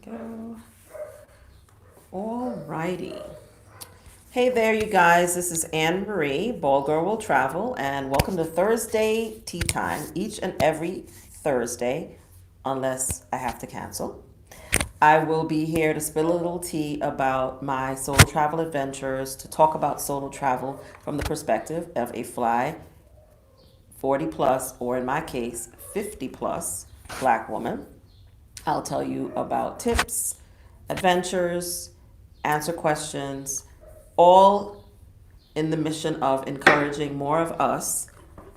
Go. Alrighty. Hey there, you guys. This is Anne Marie, Ball Girl Will Travel, and welcome to Thursday Tea Time, each and every Thursday, unless I have to cancel. I will be here to spill a little tea about my solo travel adventures, to talk about solo travel from the perspective of a fly 40 plus, or in my case, 50 plus black woman. I'll tell you about tips, adventures, answer questions, all in the mission of encouraging more of us.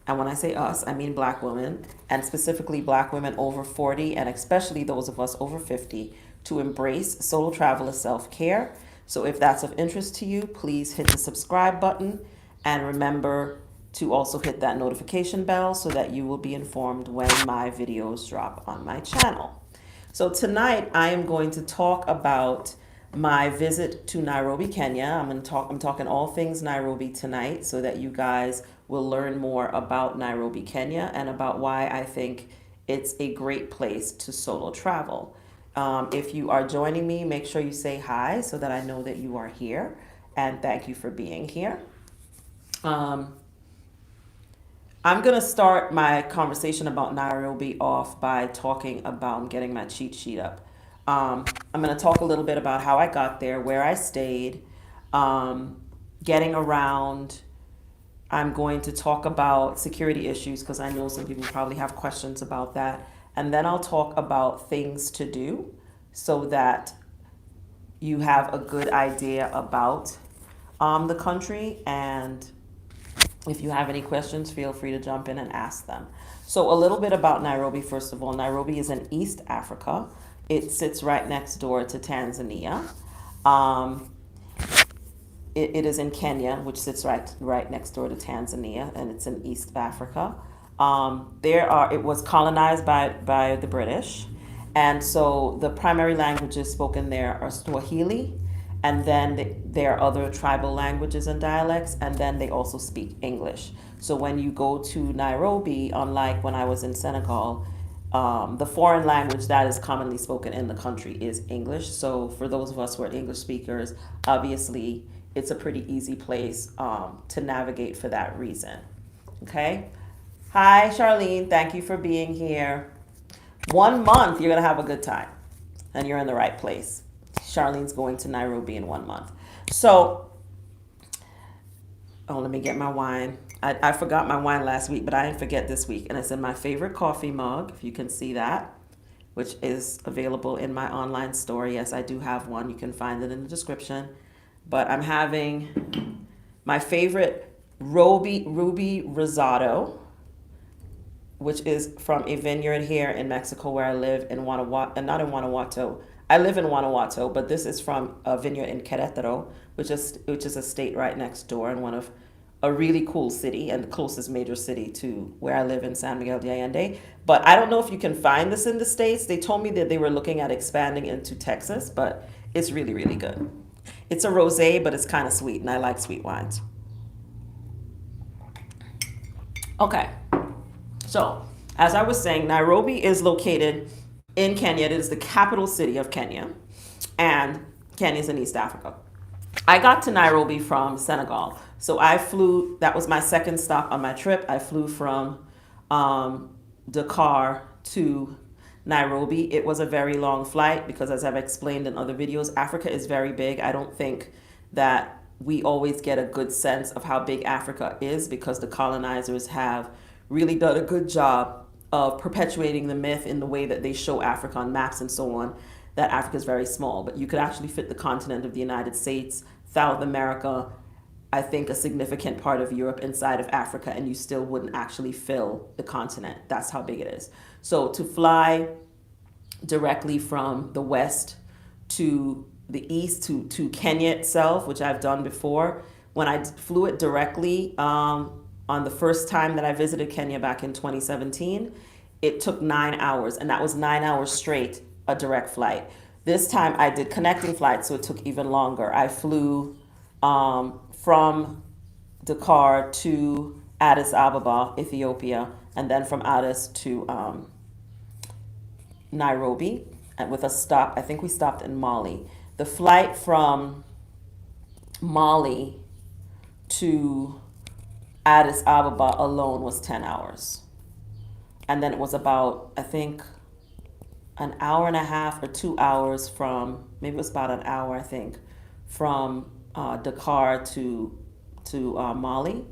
And when I say us, I mean black women, and specifically black women over 40, and especially those of us over 50, to embrace solo travel as self care. So if that's of interest to you, please hit the subscribe button and remember to also hit that notification bell so that you will be informed when my videos drop on my channel. So tonight I am going to talk about my visit to Nairobi, Kenya. I'm talking all things Nairobi tonight so that you guys will learn more about Nairobi, Kenya, and about why I think it's a great place to solo travel. If you are joining me, make sure you say hi so that I know that you are here, and thank you for being here. Um, I'm going to start my conversation about Nairobi off by talking about getting my cheat sheet up. I'm going to talk a little bit about how I got there, where I stayed, um, getting around. I'm going to talk about security issues because I know some people probably have questions about that. And then I'll talk about things to do so that you have a good idea about the country. And if you have any questions, feel free to jump in and ask them. So, a little bit about Nairobi, first of all. Nairobi is in East Africa. It sits right next door to Tanzania. Um, it is in Kenya, which sits right next door to Tanzania, and it's in East Africa. It was colonized by the British, and so the primary languages spoken there are Swahili, and then there are other tribal languages and dialects, and then they also speak English. So when you go to Nairobi, unlike when I was in Senegal, the foreign language that is commonly spoken in the country is English. So for those of us who are English speakers, obviously it's a pretty easy place to navigate for that reason. Okay. Hi, Charlene. Thank you for being here. 1 month, you're going to have a good time, and you're in the right place. Charlene's going to Nairobi in 1 month. So, oh, let me get my wine. I forgot my wine last week, but I didn't forget this week. And it's in my favorite coffee mug, if you can see that, which is available in my online store. Yes, I do have one. You can find it in the description. But I'm having my favorite Ruby Rosado, which is from a vineyard here in Mexico where I live in Guanajuato, not in Guanajuato. I live in Guanajuato, but this is from a vineyard in Querétaro, which is a state right next door and one of a really cool city and the closest major city to where I live in San Miguel de Allende. But I don't know if you can find this in the States. They told me that they were looking at expanding into Texas, but it's really, really good. It's a rosé, but it's kind of sweet, and I like sweet wines. Okay. So, as I was saying, Nairobi is located in Kenya. It is the capital city of Kenya, and Kenya is in East Africa. I got to Nairobi from Senegal. So I flew, that was my second stop on my trip. I flew from Dakar to Nairobi. It was a very long flight because, as I've explained in other videos, Africa is very big. I don't think that we always get a good sense of how big Africa is because the colonizers have really done a good job of perpetuating the myth in the way that they show Africa on maps and so on, that Africa is very small. But you could actually fit the continent of the United States, South America, I think a significant part of Europe inside of Africa, and you still wouldn't actually fill the continent. That's how big it is. So to fly directly from the west to the east to Kenya itself, which I've done before, when I flew it directly on the first time that I visited Kenya back in 2017, it took 9 hours, and that was 9 hours straight, a direct flight. This time I did connecting flights, so it took even longer. I flew from Dakar to Addis Ababa, Ethiopia, and then from Addis to Nairobi, with a stop. I think we stopped in Mali. The flight from Mali to Addis Ababa alone was 10 hours. And then it was about, I think, an hour and a half or 2 hours from, maybe it was about an hour, I think, from Dakar to Mali.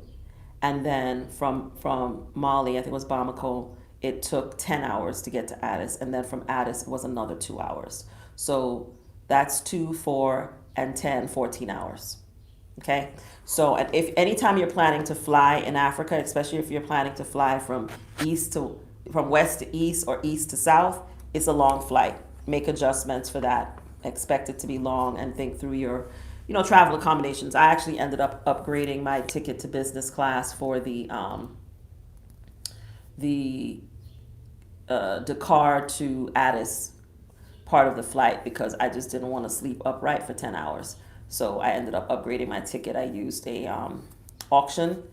And then from Mali, I think it was Bamako, it took 10 hours to get to Addis. And then from Addis, it was another 2 hours. So that's 2, 4, and 10, 14 hours. Okay. So if anytime you're planning to fly in Africa, especially if you're planning to fly from west to east or east to south, it's a long flight. Make adjustments for that. Expect it to be long and think through your, travel accommodations. I actually ended up upgrading my ticket to business class for the Dakar to Addis part of the flight because I just didn't want to sleep upright for 10 hours. So I ended up upgrading my ticket. I used a auction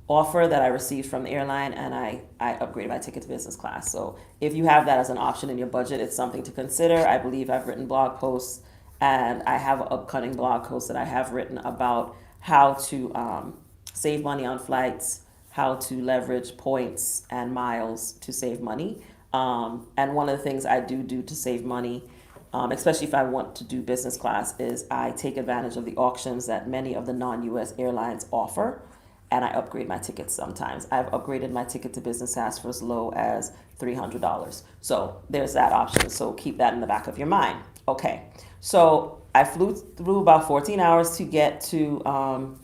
offer that I received from the airline, and I upgraded my ticket to business class. So if you have that as an option in your budget, it's something to consider. I believe I've written blog posts, and I have an upcoming blog post that I have written about how to save money on flights, how to leverage points and miles to save money. And one of the things I do to save money, especially if I want to do business class, is I take advantage of the auctions that many of the non-US airlines offer, and I upgrade my tickets sometimes. I've upgraded my ticket to business class for as low as $300. So there's that option. So keep that in the back of your mind. Okay, so I flew through about 14 hours to get to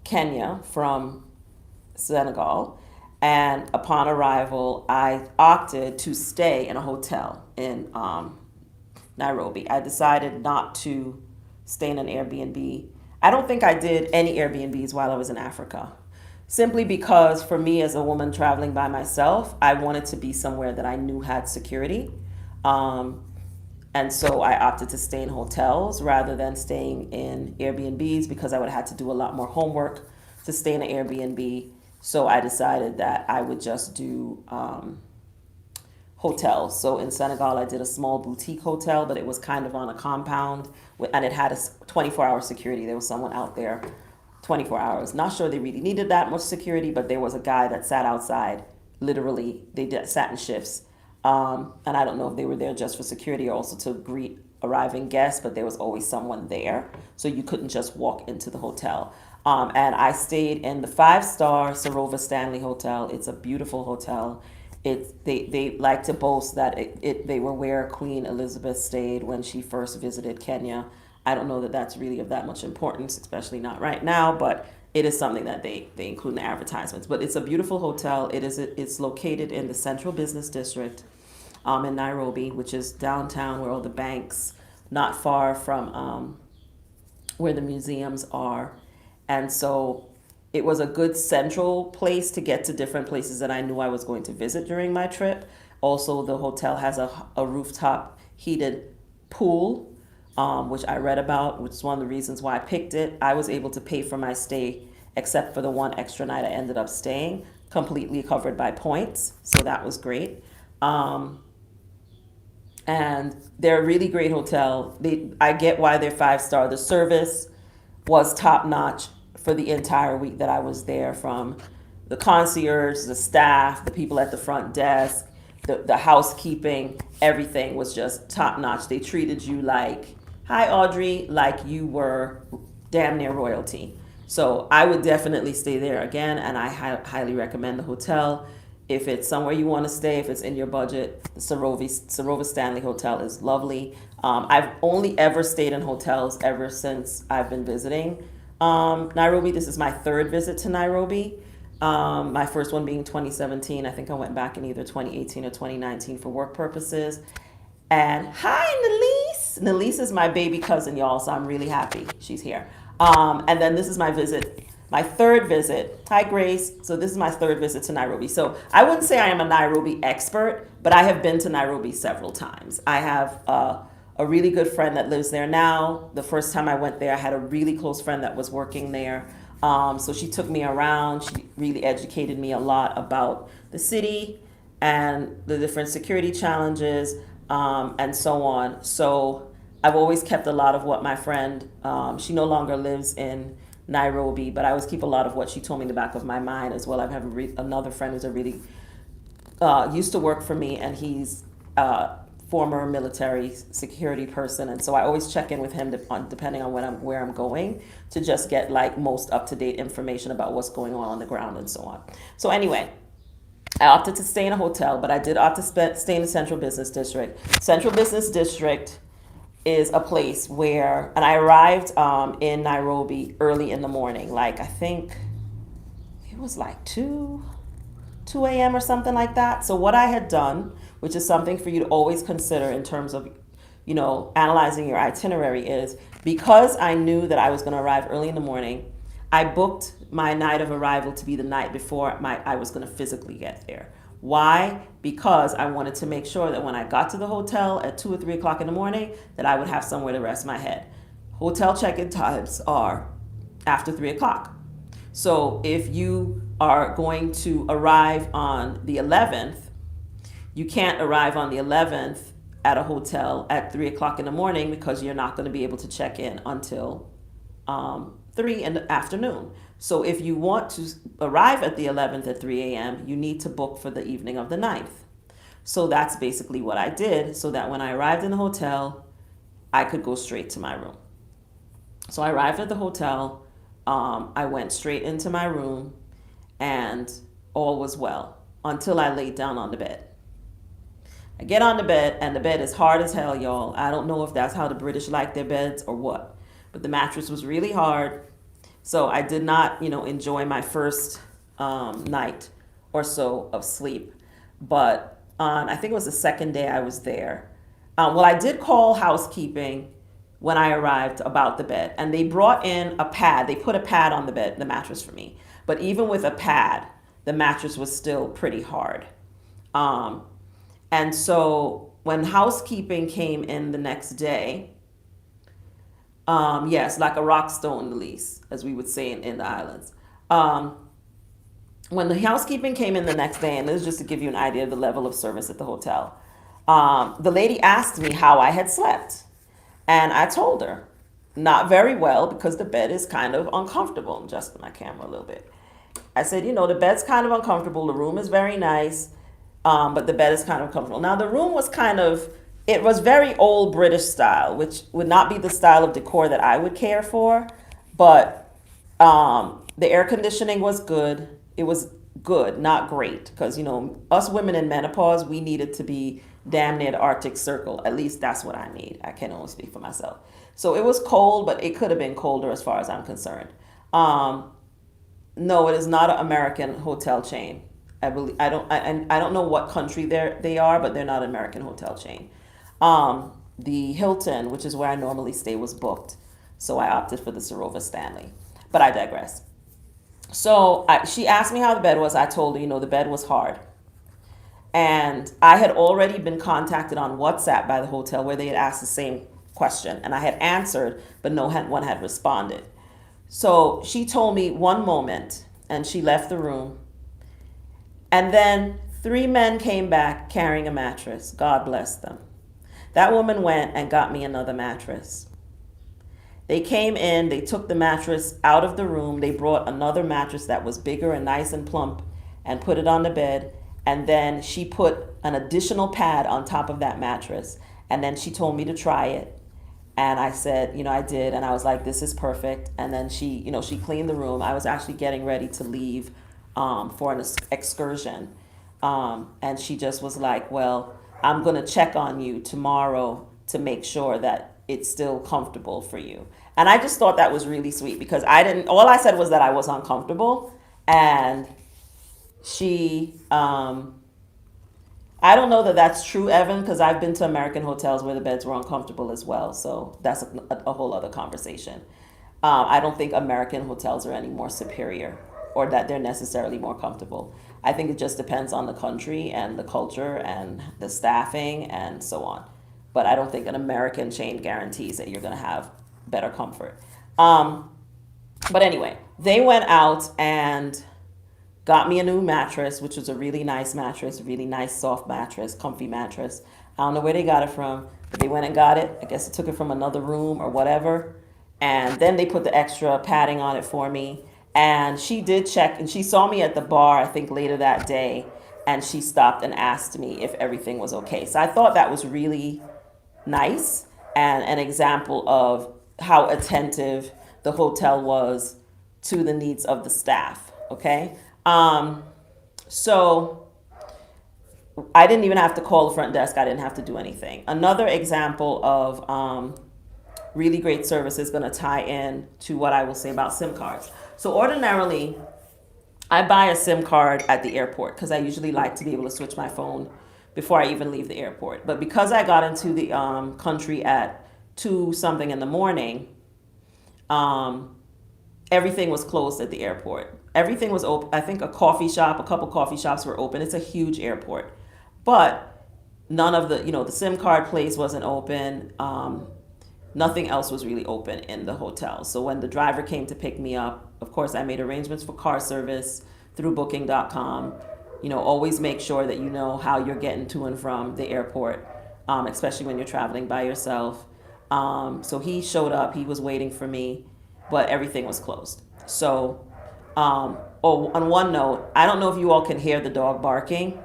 Kenya from Senegal. And upon arrival, I opted to stay in a hotel in Nairobi. I decided not to stay in an Airbnb. I don't think I did any Airbnbs while I was in Africa, simply because for me as a woman traveling by myself, I wanted to be somewhere that I knew had security. And so I opted to stay in hotels rather than staying in Airbnbs because I would have had to do a lot more homework to stay in an Airbnb. So I decided that I would just do hotels. So in Senegal, I did a small boutique hotel, but it was kind of on a compound, and it had a 24-hour security. There was someone out there 24 hours. Not sure they really needed that much security, but there was a guy that sat outside. Literally, sat in shifts. And I don't know if they were there just for security or also to greet arriving guests, but there was always someone there. So you couldn't just walk into the hotel. And I stayed in the 5-star Sarova Stanley Hotel. It's a beautiful hotel. They like to boast that they were where Queen Elizabeth stayed when she first visited Kenya. I don't know that that's really of that much importance, especially not right now, but it is something that they include in the advertisements. But it's a beautiful hotel. It's located in the Central Business District in Nairobi, which is downtown where all the banks, not far from where the museums are. And so it was a good central place to get to different places that I knew I was going to visit during my trip. Also, the hotel has a rooftop heated pool, which I read about, which is one of the reasons why I picked it. I was able to pay for my stay, except for the one extra night I ended up staying, completely covered by points. So that was great. And they're a really great hotel. I get why they're 5-star. The service was top notch for the entire week that I was there, from the concierge, the staff, the people at the front desk, the housekeeping, everything was just top notch. They treated you like, hi Audrey, like you were damn near royalty. So I would definitely stay there again, and I highly recommend the hotel. If it's somewhere you want to stay, if it's in your budget, the Sarova Stanley Hotel is lovely. I've only ever stayed in hotels ever since I've been visiting Nairobi. This is my 3rd visit to Nairobi. My first one being 2017. I think I went back in either 2018 or 2019 for work purposes. And hi, Nalise. Nalise is my baby cousin, y'all, so I'm really happy she's here. And then this is my 3rd visit. Hi, Grace. So this is my 3rd visit to Nairobi. So I wouldn't say I am a Nairobi expert, but I have been to Nairobi several times. I have a really good friend that lives there now. The first time I went there, I had a really close friend that was working there. So she took me around. She really educated me a lot about the city and the different security challenges, and so on. So I've always kept a lot of what my friend, she no longer lives in Nairobi, but I always keep a lot of what she told me in the back of my mind as well. I have another friend who's a really used to work for me, and he's former military security person, and so I always check in with him depending on where I'm going, to just get like most up to date information about what's going on the ground and so on. So anyway, I opted to stay in a hotel, but I did opt to stay in the Central Business District. Central Business District is a place where, and I arrived in Nairobi early in the morning, like I think it was like 2 a.m. or something like that. So what I had done, which is something for you to always consider in terms of, analyzing your itinerary, is because I knew that I was going to arrive early in the morning, I booked my night of arrival to be the night before I was going to physically get there. Why? Because I wanted to make sure that when I got to the hotel at 2 or 3 o'clock in the morning, that I would have somewhere to rest my head. Hotel check-in times are after 3 o'clock. So if you are going to arrive on the 11th, you can't arrive on the 11th at a hotel at 3 o'clock in the morning, because you're not going to be able to check in until 3 in the afternoon. So if you want to arrive at the 11th at 3 a.m., you need to book for the evening of the 9th. So that's basically what I did, so that when I arrived in the hotel, I could go straight to my room. So I arrived at the hotel, I went straight into my room, and all was well until I laid down on the bed. I get on the bed, and the bed is hard as hell, y'all. I don't know if that's how the British like their beds or what, but the mattress was really hard. So I did not, enjoy my first night or so of sleep. But I think it was the second day I was there. I did call housekeeping when I arrived about the bed, and they brought in a pad. They put a pad on the mattress for me. But even with a pad, the mattress was still pretty hard. And so when housekeeping came in the next day, yes, like a rock stone release, as we would say in the islands. When the housekeeping came in the next day, and this is just to give you an idea of the level of service at the hotel, the lady asked me how I had slept. And I told her, not very well, because the bed is kind of uncomfortable. I'm adjusting my camera a little bit. I said, the bed's kind of uncomfortable. The room is very nice, but the bed is kind of uncomfortable. Now, the room was it was very old British style, which would not be the style of decor that I would care for. But the air conditioning was good. It was good, not great, because, us women in menopause, we needed to be damn near the Arctic Circle. At least that's what I need. I can only speak for myself. So it was cold, but it could have been colder as far as I'm concerned. No, it is not an American hotel chain. I don't know what country they are, but they're not an American hotel chain. The Hilton, which is where I normally stay, was booked, so I opted for the Sarova Stanley. But I digress. So she asked me how the bed was. I told her, the bed was hard. And I had already been contacted on WhatsApp by the hotel, where they had asked the same question, and I had answered, but no one had responded. So she told me, one moment, and she left the room. And then 3 men came back carrying a mattress. God bless them. That woman went and got me another mattress. They came in, they took the mattress out of the room. They brought another mattress that was bigger and nice and plump and put it on the bed. And then she put an additional pad on top of that mattress. And then she told me to try it. And I said, I did. And I was like, this is perfect. And then she cleaned the room. I was actually getting ready to leave for an excursion. And she just was like, well, I'm going to check on you tomorrow to make sure that it's still comfortable for you. And I just thought that was really sweet, because all I said was that I was uncomfortable. And she, I don't know that that's true, Evan, because I've been to American hotels where the beds were uncomfortable as well. So that's a whole other conversation. I don't think American hotels are any more superior, or that they're necessarily more comfortable. I think it just depends on the country and the culture and the staffing and so on. But I don't think an American chain guarantees that you're going to have better comfort. But anyway, they went out and got me a new mattress, which was a really nice mattress, really nice soft mattress, comfy mattress. I don't know where they got it from, but they went and got it. I guess they took it from another room or whatever. And then they put the extra padding on it for me. And she did check, and she saw me at the bar, I think later that day, and she stopped and asked me if everything was okay. So I thought that was really nice and an example of how attentive the hotel was to the needs of the staff. Okay. So I didn't even have to call the front desk. I didn't have to do anything. Another example of really great service is going to tie in to what I will say about SIM cards. So ordinarily, I buy a SIM card at the airport because I usually like to be able to switch my phone before I even leave the airport. But because I got into the country at 2 something in the morning, everything was closed at the airport. Everything was open. I think a couple coffee shops were open. It's a huge airport. But none of the SIM card place wasn't open. Nothing else was really open in the hotel. So when the driver came to pick me up, of course, I made arrangements for car service through booking.com. Always make sure that you know how you're getting to and from the airport, especially when you're traveling by yourself. So he showed up, he was waiting for me, but everything was closed. So, on one note, I don't know if you all can hear the dog barking.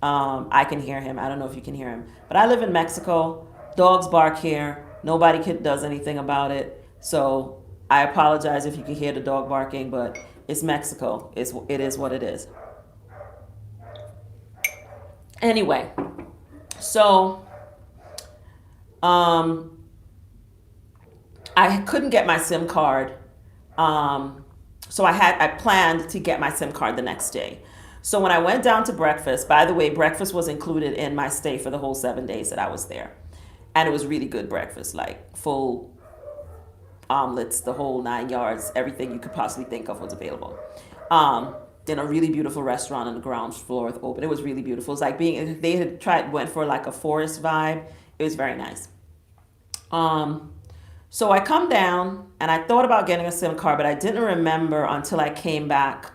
I can hear him. I don't know if you can hear him. But I live in Mexico. Dogs bark here. Nobody does anything about it. So I apologize if you can hear the dog barking, but it's Mexico. It is what it is. Anyway, so I couldn't get my SIM card. So I planned to get my SIM card the next day. So when I went down to breakfast, by the way, breakfast was included in my stay for the whole 7 days that I was there. And it was really good breakfast, like full omelets, the whole 9 yards, everything you could possibly think of was available. In a really beautiful restaurant on the ground floor open. It was really beautiful. It's like went for like a forest vibe. It was very nice. So I come down and I thought about getting a SIM card, but I didn't remember until I came back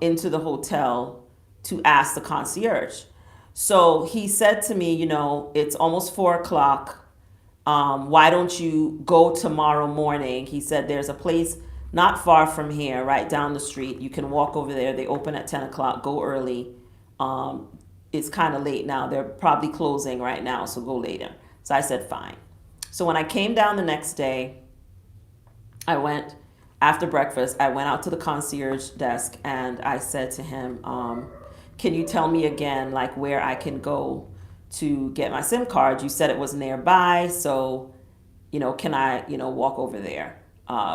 into the hotel to ask the concierge. So he said to me, it's almost 4:00. Why don't you go tomorrow morning? He said, there's a place not far from here, right down the street. You can walk over there. They open at 10 o'clock. Go early. It's kind of late now. They're probably closing right now, so go later. So I said, fine. So when I came down the next day, after breakfast, I went out to the concierge desk and I said to him, can you tell me again, like where I can go to get my SIM card? You said it was nearby, so, can I, walk over there?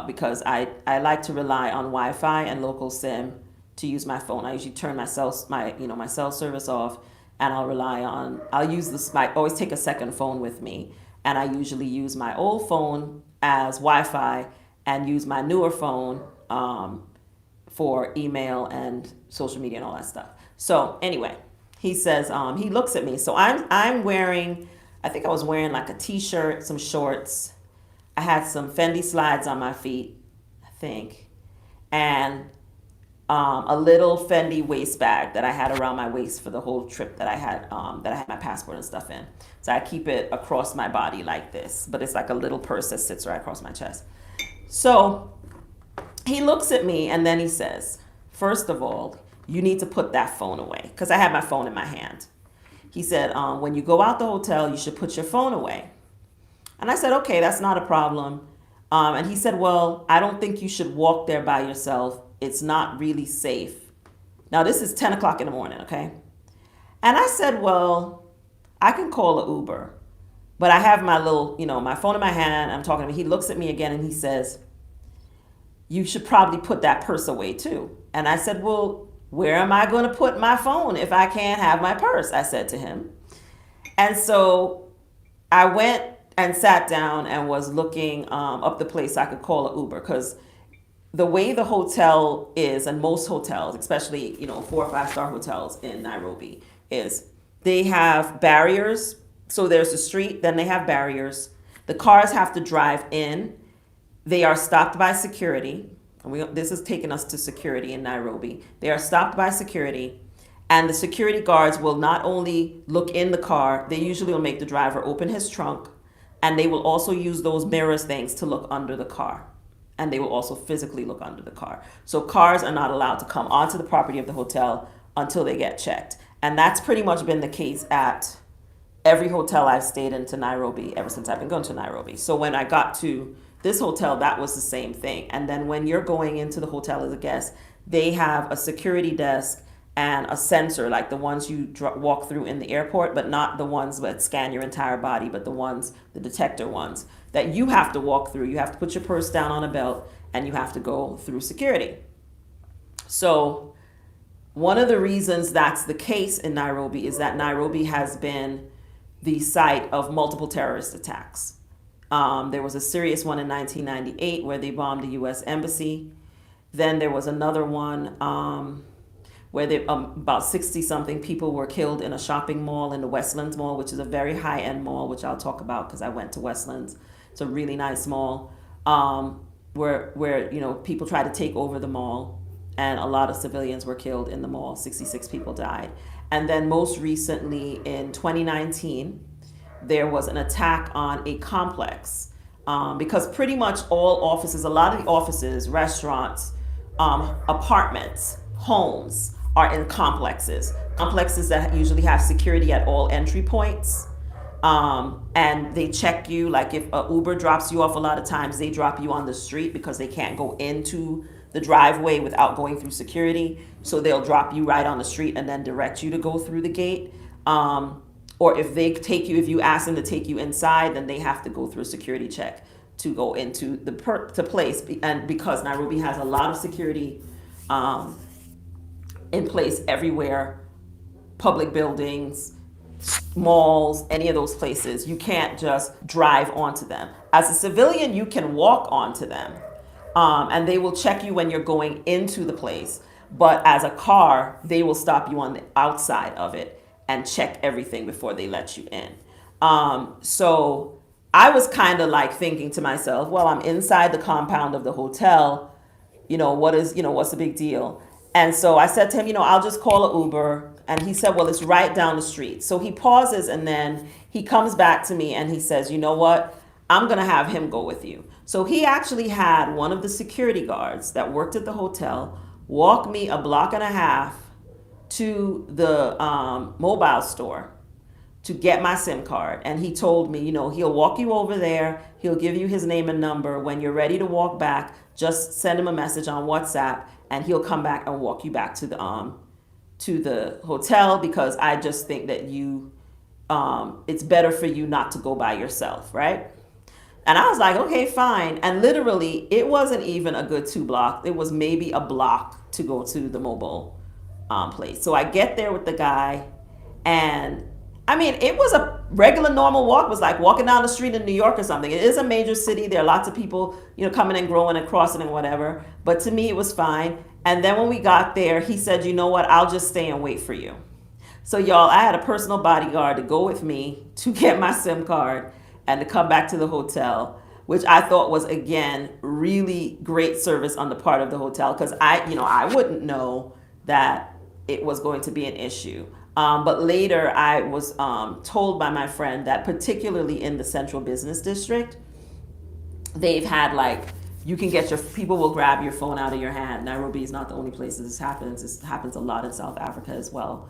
Because I like to rely on Wi-Fi and local SIM to use my phone. I usually turn my cell service off, and I'll use this. I always take a second phone with me, and I usually use my old phone as Wi-Fi and use my newer phone for email and social media and all that stuff. So anyway, he says, he looks at me. So I'm wearing, I think I was wearing like a t-shirt, some shorts. I had some Fendi slides on my feet, I think, and a little Fendi waist bag that I had around my waist for the whole trip that I had my passport and stuff in. So I keep it across my body like this, but it's like a little purse that sits right across my chest. So he looks at me and then he says, first of all, you need to put that phone away, because I had my phone in my hand. He said, when you go out the hotel, you should put your phone away. And I said, okay, that's not a problem. And he said, well, I don't think you should walk there by yourself. It's not really safe. Now, this is 10 o'clock in the morning, okay? And I said, well, I can call an Uber. But I have my little, my phone in my hand. I'm talking to him. He looks at me again and he says, you should probably put that purse away too. And I said, well, where am I going to put my phone if I can't have my purse? I said to him. And so I went and sat down and was looking up the place I could call an Uber, because the way the hotel is, and most hotels, especially 4 or 5 star hotels in Nairobi, is they have barriers. So there's a street, then they have barriers. The cars have to drive in. They are stopped by security. This is taking us to security in Nairobi. They are stopped by security, and the security guards will not only look in the car, they usually will make the driver open his trunk, and they will also use those mirrors things to look under the car. And they will also physically look under the car. So cars are not allowed to come onto the property of the hotel until they get checked. And that's pretty much been the case at every hotel I've stayed into Nairobi ever since I've been going to Nairobi. So when I got to this hotel, that was the same thing. And then when you're going into the hotel as a guest, they have a security desk and a sensor, like the ones you walk through in the airport, but not the ones that scan your entire body, but the detector ones that you have to walk through. You have to put your purse down on a belt and you have to go through security. So one of the reasons that's the case in Nairobi is that Nairobi has been the site of multiple terrorist attacks. There was a serious one in 1998 where they bombed the U.S. Embassy. Then there was another one where about 60-something people were killed in a shopping mall in the Westlands Mall, which is a very high-end mall, which I'll talk about because I went to Westlands. It's a really nice mall where people tried to take over the mall, and a lot of civilians were killed in the mall. 66 people died. And then most recently in 2019, there was an attack on a complex because pretty much all offices, a lot of the offices, restaurants, apartments, homes are in complexes that usually have security at all entry points. And they check you, like if a Uber drops you off, a lot of times they drop you on the street because they can't go into the driveway without going through security. So they'll drop you right on the street and then direct you to go through the gate. Or if if you ask them to take you inside, then they have to go through a security check to go into the place. And because Nairobi has a lot of security in place everywhere, public buildings, malls, any of those places, you can't just drive onto them. As a civilian, you can walk onto them, and they will check you when you're going into the place. But as a car, they will stop you on the outside of it and check everything before they let you in. So I was kind of like thinking to myself, well, I'm inside the compound of the hotel. What's the big deal? And so I said to him, I'll just call an Uber. And he said, well, it's right down the street. So he pauses and then he comes back to me and he says, you know what? I'm going to have him go with you. So he actually had one of the security guards that worked at the hotel walk me a block and a half to the mobile store to get my SIM card. And he told me, he'll walk you over there. He'll give you his name and number. When you're ready to walk back, just send him a message on WhatsApp and he'll come back and walk you back to the hotel, because I just think that it's better for you not to go by yourself, right? And I was like, okay, fine. And literally, it wasn't even a good 2 blocks. It was maybe a block to go to the mobile place. So I get there with the guy, and I mean, it was a regular normal walk. It was like walking down the street in New York or something. It is a major city. There are lots of people, coming and growing and crossing and whatever. But to me, it was fine. And then when we got there, he said, you know what? I'll just stay and wait for you. So y'all, I had a personal bodyguard to go with me to get my SIM card and to come back to the hotel, which I thought was, again, really great service on the part of the hotel, because I wouldn't know that it was going to be an issue. But later I was told by my friend that particularly in the central business district, they've had you can get people will grab your phone out of your hand. Nairobi is not the only place this happens. This happens a lot in South Africa as well,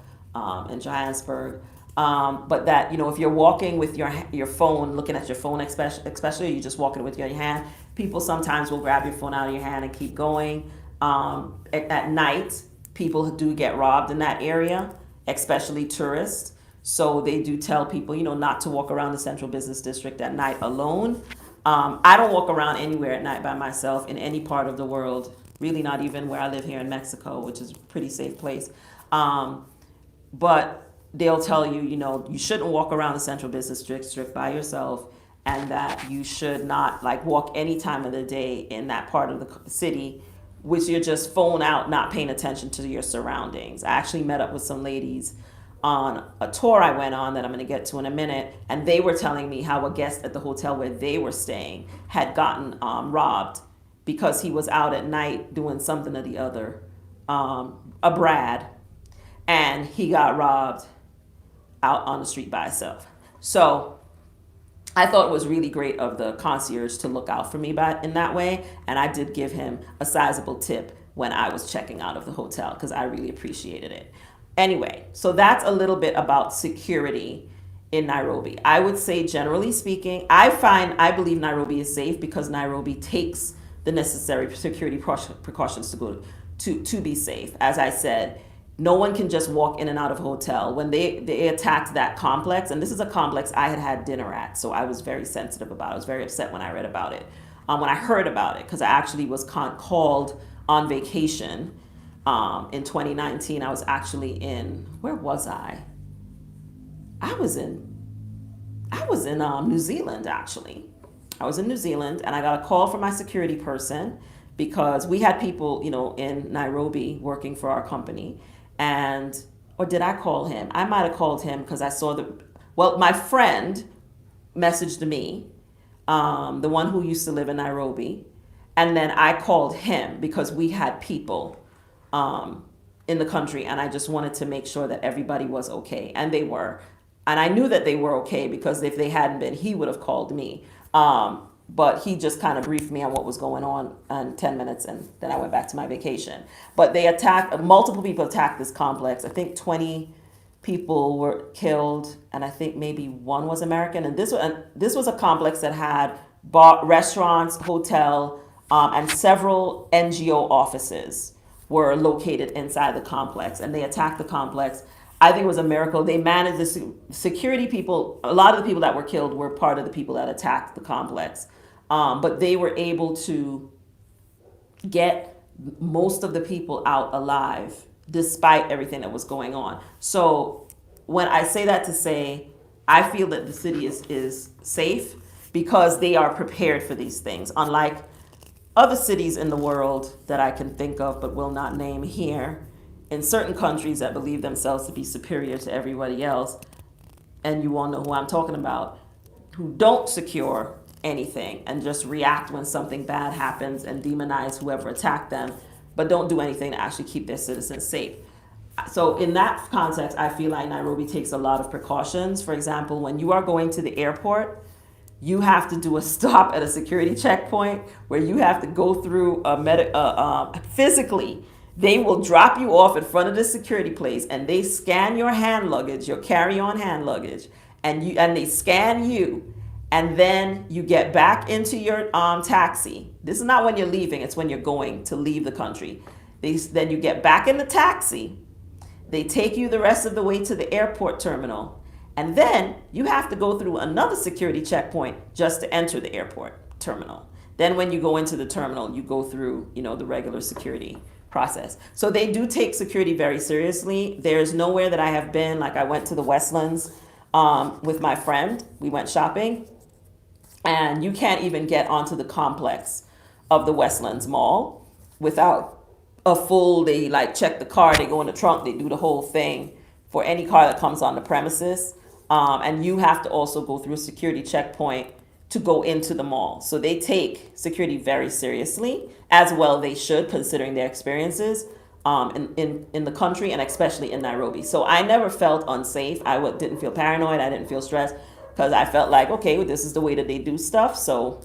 in Johannesburg. But that, if you're walking with your phone, looking at your phone, especially you're just walking with your hand, people sometimes will grab your phone out of your hand and keep going. At night, people do get robbed in that area, especially tourists. So they do tell people, not to walk around the central business district at night alone. I don't walk around anywhere at night by myself in any part of the world, really not even where I live here in Mexico, which is a pretty safe place. But they'll tell you, you shouldn't walk around the central business district by yourself, and that you should not walk any time of the day in that part of the city, which you're just phone out, not paying attention to your surroundings. I actually met up with some ladies on a tour I went on that I'm going to get to in a minute, and they were telling me how a guest at the hotel where they were staying had gotten robbed because he was out at night doing something or the other, a Brad, and he got robbed out on the street by himself. So I thought it was really great of the concierge to look out for me in that way. And I did give him a sizable tip when I was checking out of the hotel because I really appreciated it. Anyway, so that's a little bit about security in Nairobi. I would say, generally speaking, I believe Nairobi is safe because Nairobi takes the necessary security precautions to be safe. As I said, no one can just walk in and out of a hotel. When they attacked that complex, and this is a complex I had dinner at, so I was very sensitive about it. I was very upset when I read about it, when I heard about it, because I actually was called on vacation in 2019. I was actually in, where was I? I was in New Zealand, actually. I was in New Zealand, and I got a call from my security person because we had people, in Nairobi working for our company. Or did I call him? I might have called him because I saw my friend messaged me, the one who used to live in Nairobi. And then I called him because we had people in the country, and I just wanted to make sure that everybody was okay. And they were. And I knew that they were okay because if they hadn't been, he would have called me. But he just kind of briefed me on what was going on in 10 minutes, and then I went back to my vacation. But multiple people attacked this complex. I think 20 people were killed, and I think maybe one was American. And this was a complex that had restaurants, hotel, and several NGO offices were located inside the complex, and they attacked the complex. I think it was a miracle. They managed the security people. A lot of the people that were killed were part of the people that attacked the complex. But they were able to get most of the people out alive despite everything that was going on. So when I say that to say, I feel that the city is safe because they are prepared for these things. Unlike other cities in the world that I can think of but will not name here, in certain countries that believe themselves to be superior to everybody else, and you all know who I'm talking about, who don't secure anything and just react when something bad happens and demonize whoever attacked them, but don't do anything to actually keep their citizens safe. So in that context, I feel like Nairobi takes a lot of precautions. For example, when you are going to the airport, you have to do a stop at a security checkpoint where you have to go through physically. They will drop you off in front of the security place, and they scan your hand luggage, your carry-on hand luggage, and they scan you. And then you get back into your taxi. This is not when you're leaving, it's when you're going to leave the country. Then you get back in the taxi. They take you the rest of the way to the airport terminal. And then you have to go through another security checkpoint just to enter the airport terminal. Then when you go into the terminal, you go through, the regular security process. So they do take security very seriously. There's nowhere that I have been, like I went to the Westlands with my friend. We went shopping. And you can't even get onto the complex of the Westlands Mall without they check the car, they go in the trunk, they do the whole thing for any car that comes on the premises. And you have to also go through a security checkpoint to go into the mall. So they take security very seriously, as well they should, considering their experiences in the country and especially in Nairobi. So I never felt unsafe. I didn't feel paranoid. I didn't feel stressed. Because I felt like, okay, well, this is the way that they do stuff. So,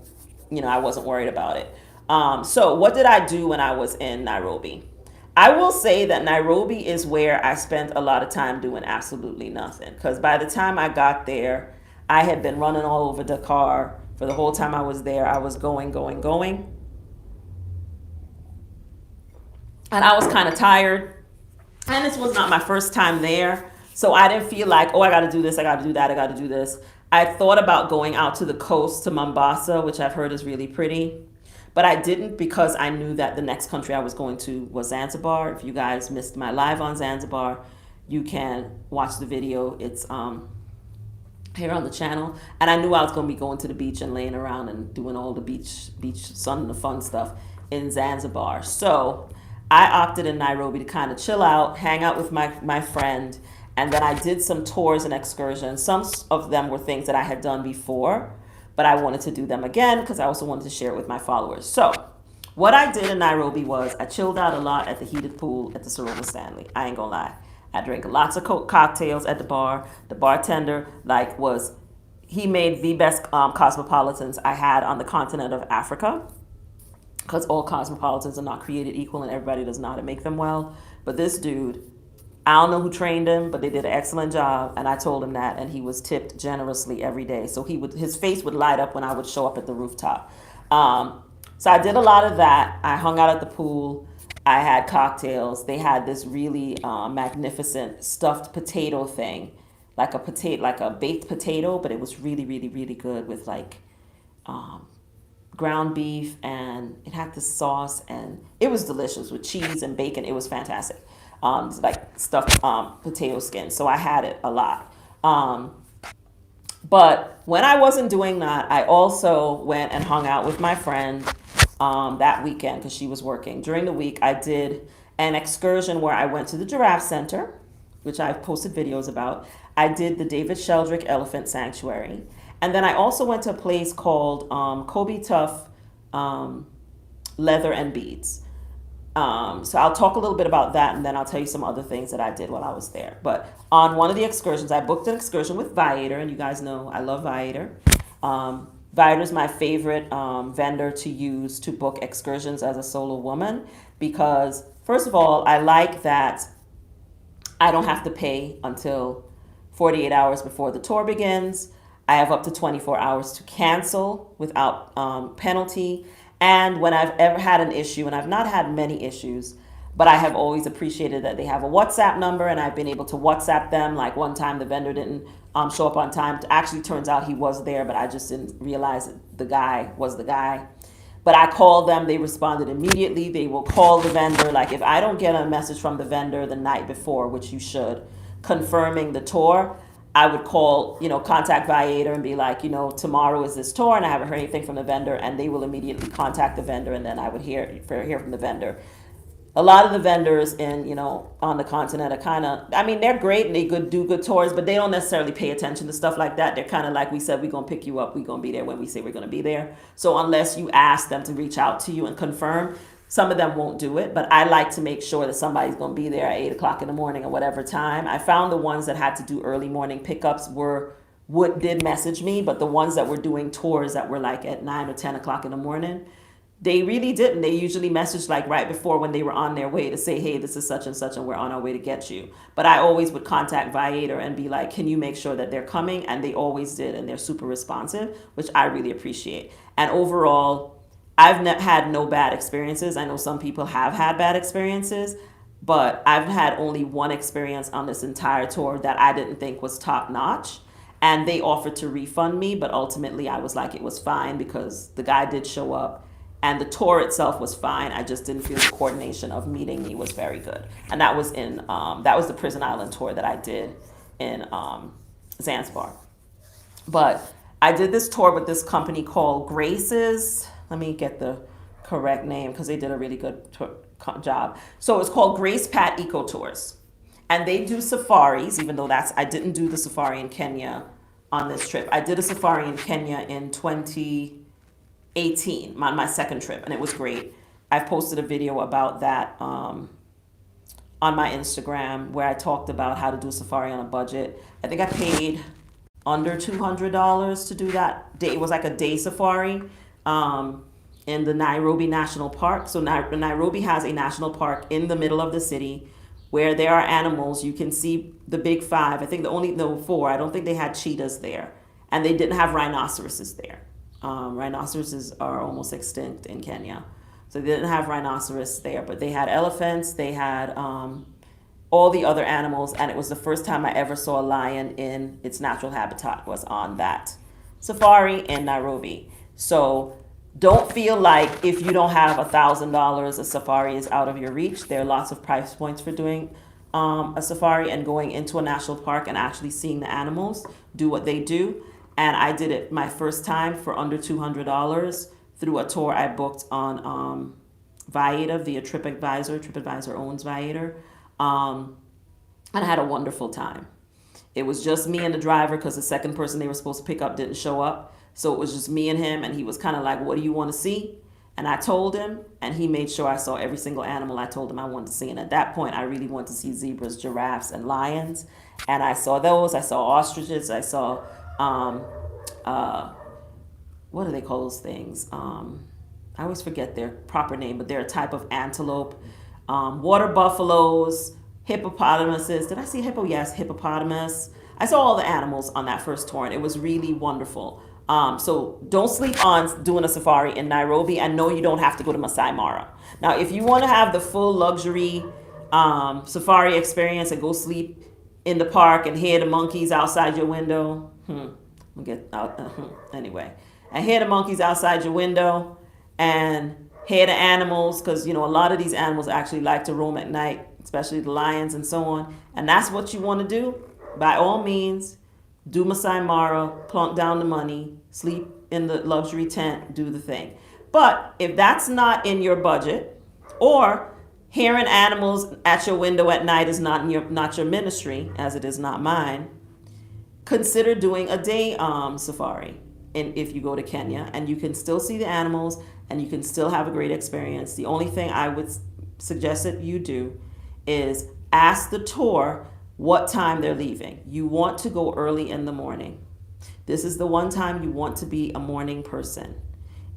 I wasn't worried about it. So what did I do when I was in Nairobi? I will say that Nairobi is where I spent a lot of time doing absolutely nothing. Because by the time I got there, I had been running all over Dakar for the whole time I was there. I was going. And I was kind of tired. And this was not my first time there. So I didn't feel like, I got to do this, I got to do that, I got to do this. I thought about going out to the coast to Mombasa, which I've heard is really pretty. But I didn't because I knew that the next country I was going to was Zanzibar. If you guys missed my live on Zanzibar, you can watch the video. It's here on the channel. And I knew I was going to be going to the beach and laying around and doing all the beach sun and the fun stuff in Zanzibar. So I opted in Nairobi to kind of chill out, hang out with my friend. And then I did some tours and excursions. Some of them were things that I had done before, but I wanted to do them again because I also wanted to share it with my followers. So What I did in Nairobi was I chilled out a lot at the heated pool at the Saroma Stanley. I ain't gonna lie. I drank lots of cocktails at the bar. The bartender he made the best cosmopolitans I had on the continent of Africa, because all cosmopolitans are not created equal and everybody does not make them well. But this dude, I don't know who trained him, but they did an excellent job, and I told him that, and he was tipped generously every day. So his face would light up when I would show up at the rooftop. So I did a lot of that. I hung out at the pool. I had cocktails. They had this really magnificent stuffed potato thing, like a baked potato, but it was really, really, really good with um, ground beef, and it had the sauce, and it was delicious with cheese and bacon. It was fantastic. Like stuffed potato skin. So I had it a lot. But when I wasn't doing that, I also went and hung out with my friend that weekend because she was working. During the week, I did an excursion where I went to the Giraffe Center, which I've posted videos about. I did the David Sheldrick Elephant Sanctuary. And then I also went to a place called Kobe Tough Leather and Beads. So I'll talk a little bit about that, and then I'll tell you some other things that I did while I was there. But on one of the excursions, I booked an excursion with Viator, and you guys know I love Viator. Viator is my favorite vendor to use to book excursions as a solo woman because, first of all, I like that I don't have to pay until 48 hours before the tour begins. I have up to 24 hours to cancel without penalty. And when I've ever had an issue, and I've not had many issues, but I have always appreciated that they have a WhatsApp number, and I've been able to WhatsApp them. Like one time the vendor didn't show up on time. Actually, turns out he was there, but I just didn't realize that the guy was the guy. But I called them. They responded immediately. They will call the vendor. Like if I don't get a message from the vendor the night before, which you should, confirming the tour, I would call, contact Viator and be like, tomorrow is this tour and I haven't heard anything from the vendor, and they will immediately contact the vendor, and then I would hear from the vendor. A lot of the vendors on the continent are they're great and they do good tours, but they don't necessarily pay attention to stuff like that. They're kind of like we said, we're going to pick you up. We're going to be there when we say we're going to be there. So unless you ask them to reach out to you and confirm, some of them won't do it, but I like to make sure that somebody's going to be there at 8 o'clock in the morning or whatever time. I found the ones that had to do early morning pickups did message me, but the ones that were doing tours that were like at 9 or 10 o'clock in the morning, they really didn't. They usually messaged like right before when they were on their way to say, hey, this is such and we're on our way to get you. But I always would contact Viator and be like, can you make sure that they're coming? And they always did, and they're super responsive, which I really appreciate. And overall, I've had no bad experiences. I know some people have had bad experiences, but I've had only one experience on this entire tour that I didn't think was top notch. And they offered to refund me, but ultimately I was like, it was fine because the guy did show up and the tour itself was fine. I just didn't feel the coordination of meeting me was very good. And that was that was the Prison Island tour that I did in Zanzibar. But I did this tour with this company called Grace's. Let me get the correct name because they did a really good job. So it's called Grace Pat Eco Tours. And they do safaris, even though I didn't do the safari in Kenya on this trip. I did a safari in Kenya in 2018, my second trip, and it was great. I've posted a video about that on my Instagram where I talked about how to do a safari on a budget. I think I paid under $200 to do that day. It was like a day safari. In the Nairobi National Park. So Nairobi has a national park in the middle of the city where there are animals. You can see the big five. I think four. I don't think they had cheetahs there. And they didn't have rhinoceroses there. Rhinoceroses are almost extinct in Kenya. So they didn't have rhinoceros there, but they had elephants. They had all the other animals. And it was the first time I ever saw a lion in its natural habitat was on that safari in Nairobi. So don't feel like if you don't have $1,000, a safari is out of your reach. There are lots of price points for doing a safari and going into a national park and actually seeing the animals do what they do. And I did it my first time for under $200 through a tour I booked on Viator via TripAdvisor. TripAdvisor owns Viator. And I had a wonderful time. It was just me and the driver because the second person they were supposed to pick up didn't show up. So it was just me and him, and he was kind of like, what do you want to see? And I told him, and he made sure I saw every single animal I told him I wanted to see. And at that point, I really wanted to see zebras, giraffes, and lions. And I saw those. I saw ostriches. I saw, uh, what do they call those things? I always forget their proper name, but they're a type of antelope. Water buffaloes, hippopotamuses. Did I see hippo? Yes, hippopotamus. I saw all the animals on that first tour, and it was really wonderful. So don't sleep on doing a safari in Nairobi. I know you don't have to go to Maasai Mara. Now, if you want to have the full luxury safari experience and go sleep in the park and hear the monkeys outside your window, we'll get out anyway. And hear the monkeys outside your window and hear the animals, because a lot of these animals actually like to roam at night, especially the lions and so on. And that's what you want to do. By all means, do Maasai Mara, plunk down the money, sleep in the luxury tent, do the thing. But if that's not in your budget, or hearing animals at your window at night is not your ministry, as it is not mine, consider doing a day safari. And if you go to Kenya, and you can still see the animals and you can still have a great experience. The only thing I would suggest that you do is ask the tour what time they're leaving. You want to go early in the morning. This is the one time you want to be a morning person.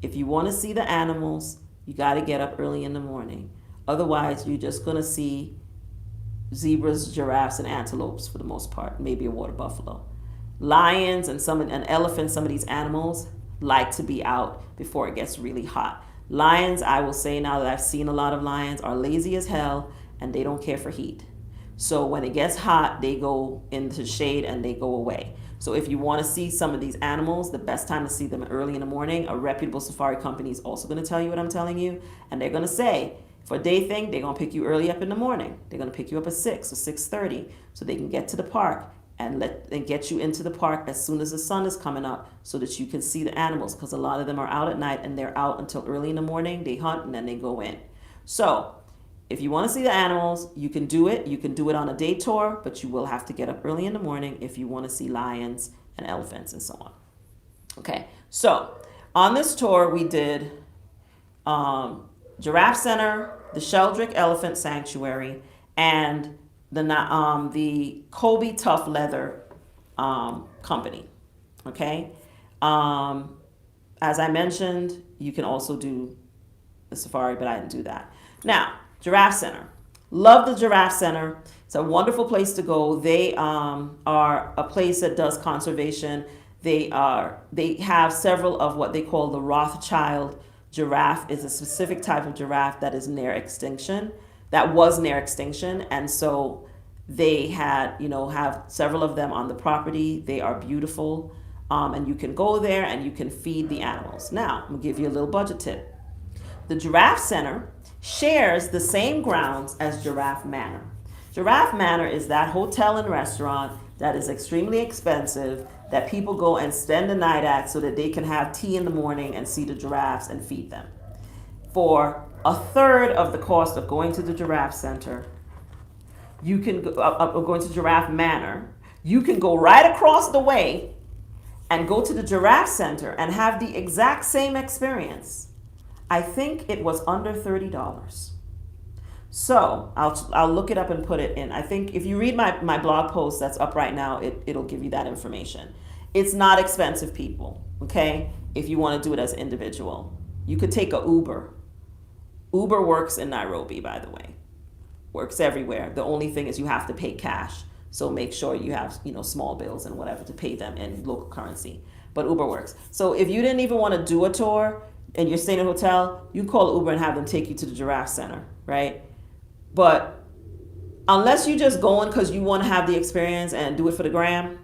If you want to see the animals, you got to get up early in the morning. Otherwise, you're just going to see zebras, giraffes, and antelopes for the most part, maybe a water buffalo. Lions and elephants, some of these animals like to be out before it gets really hot. Lions, I will say now that I've seen a lot of lions, are lazy as hell and they don't care for heat. So when it gets hot, they go into shade and they go away. So if you want to see some of these animals, the best time to see them early in the morning. A reputable safari company is also going to tell you what I'm telling you. And they're going to say, for a day thing, they're going to pick you early up in the morning. They're going to pick you up at 6 or 6:30 so they can get to the park and get you into the park as soon as the sun is coming up so that you can see the animals, because a lot of them are out at night and they're out until early in the morning. They hunt and then they go in. So if you want to see the animals, you can do it. You can do it on a day tour, but you will have to get up early in the morning if you want to see lions and elephants and so on. Okay, so on this tour we did Giraffe Center, the Sheldrick Elephant Sanctuary, and the Kobe Tough Leather Company. Okay, as I mentioned, you can also do the safari, but I didn't do that. Now, Giraffe Center. Love the Giraffe Center. It's a wonderful place to go. They are a place that does conservation. They have several of what they call the Rothschild giraffe. Is a specific type of giraffe that is near extinction. That was near extinction, and so they had have several of them on the property. They are beautiful, and you can go there and you can feed the animals. Now, I'm gonna give you a little budget tip. The Giraffe Center shares the same grounds as Giraffe Manor. Giraffe Manor is that hotel and restaurant that is extremely expensive, that people go and spend the night at so that they can have tea in the morning and see the giraffes and feed them. For a third of the cost of going to the Giraffe Center, you can going to Giraffe Manor, you can go right across the way and go to the Giraffe Center and have the exact same experience. I think it was under $30. So I'll look it up and put it in. I think if you read my blog post that's up right now, it'll give you that information. It's not expensive, people, okay? If you want to do it as an individual. You could take a Uber. Uber works in Nairobi, by the way. Works everywhere. The only thing is you have to pay cash. So make sure you have, small bills and whatever to pay them in local currency. But Uber works. So if you didn't even want to do a tour and you're staying in a hotel, you call Uber and have them take you to the Giraffe Center, right? But unless you just going because you want to have the experience and do it for the gram,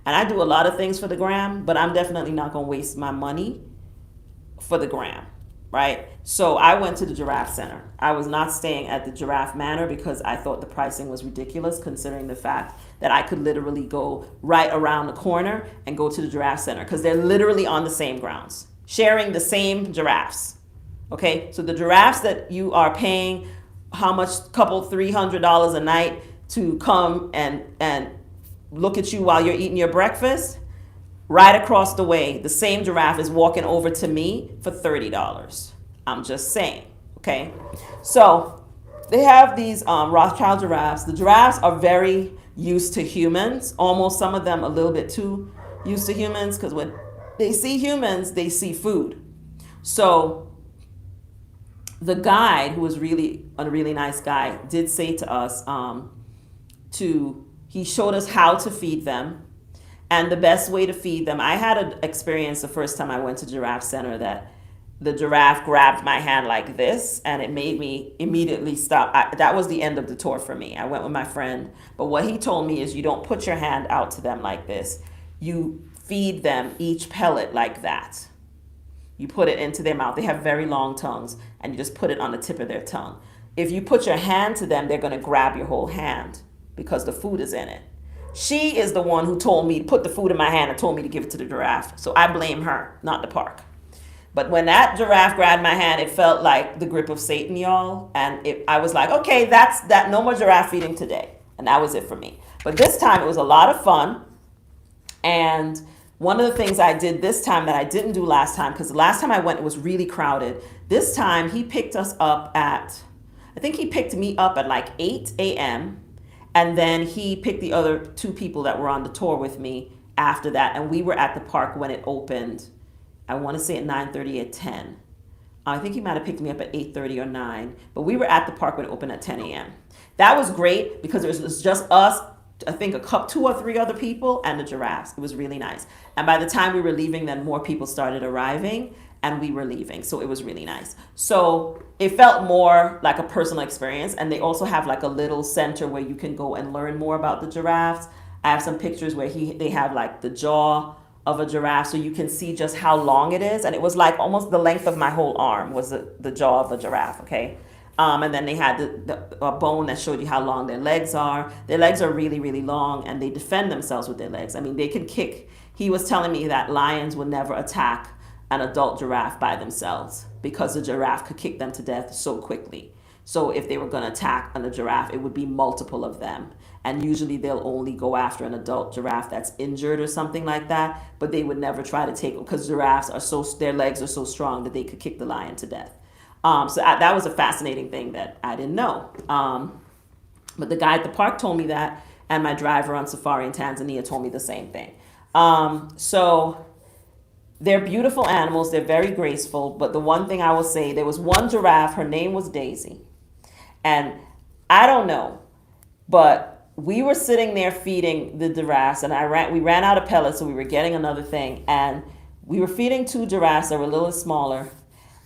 and I do a lot of things for the gram, but I'm definitely not going to waste my money for the gram, right? So I went to the Giraffe Center. I was not staying at the Giraffe Manor because I thought the pricing was ridiculous, considering the fact that I could literally go right around the corner and go to the Giraffe Center because they're literally on the same grounds, sharing the same giraffes. Okay, so the giraffes that you are paying how much, couple $300 a night to come and look at you while you're eating your breakfast, right across the way, the same giraffe is walking over to me for $30. I'm just saying. Okay. So they have these Rothschild giraffes. The giraffes are very used to humans, almost some of them a little bit too used to humans, because when they see humans, they see food. So the guide, who was really a really nice guy, did say to us, he showed us how to feed them and the best way to feed them. I had an experience the first time I went to Giraffe Center that the giraffe grabbed my hand like this and it made me immediately stop. That was the end of the tour for me. I went with my friend, but what he told me is you don't put your hand out to them like this. You feed them each pellet like that. You put it into their mouth. They have very long tongues, and you just put it on the tip of their tongue. If you put your hand to them, they're going to grab your whole hand because the food is in it. She is the one who told me to put the food in my hand and told me to give it to the giraffe. So I blame her, not the park. But when that giraffe grabbed my hand, it felt like the grip of Satan, y'all. And I was like, okay, that's that. No more giraffe feeding today. And that was it for me. But this time it was a lot of fun. And one of the things I did this time that I didn't do last time, because the last time I went, it was really crowded. This time he picked us up I think he picked me up at like 8 a.m. And then he picked the other two people that were on the tour with me after that. And we were at the park when it opened. I want to say at 9:30 at 10. I think he might have picked me up at 8:30 or 9. But we were at the park when it opened at 10 a.m. That was great because it was just us, I think two or three other people, and the giraffes. It was really nice. And by the time we were leaving, then more people started arriving and we were leaving. So it was really nice. So it felt more like a personal experience. And they also have like a little center where you can go and learn more about the giraffes. I have some pictures where they have like the jaw of a giraffe, so you can see just how long it is. And it was like almost the length of my whole arm was the jaw of a giraffe, okay? And then they had a bone that showed you how long their legs are. Their legs are really, really long, and they defend themselves with their legs. I mean, they can kick. He was telling me that lions would never attack an adult giraffe by themselves because the giraffe could kick them to death so quickly. So if they were going to attack a giraffe, it would be multiple of them. And usually they'll only go after an adult giraffe that's injured or something like that. But they would never try to take, because giraffes their legs are so strong that they could kick the lion to death. That was a fascinating thing that I didn't know. But the guy at the park told me that, and my driver on safari in Tanzania told me the same thing. So they're beautiful animals. They're very graceful. But the one thing I will say, there was one giraffe. Her name was Daisy. And I don't know, but we were sitting there feeding the giraffes, and we ran out of pellets, so we were getting another thing. And we were feeding two giraffes that were a little smaller.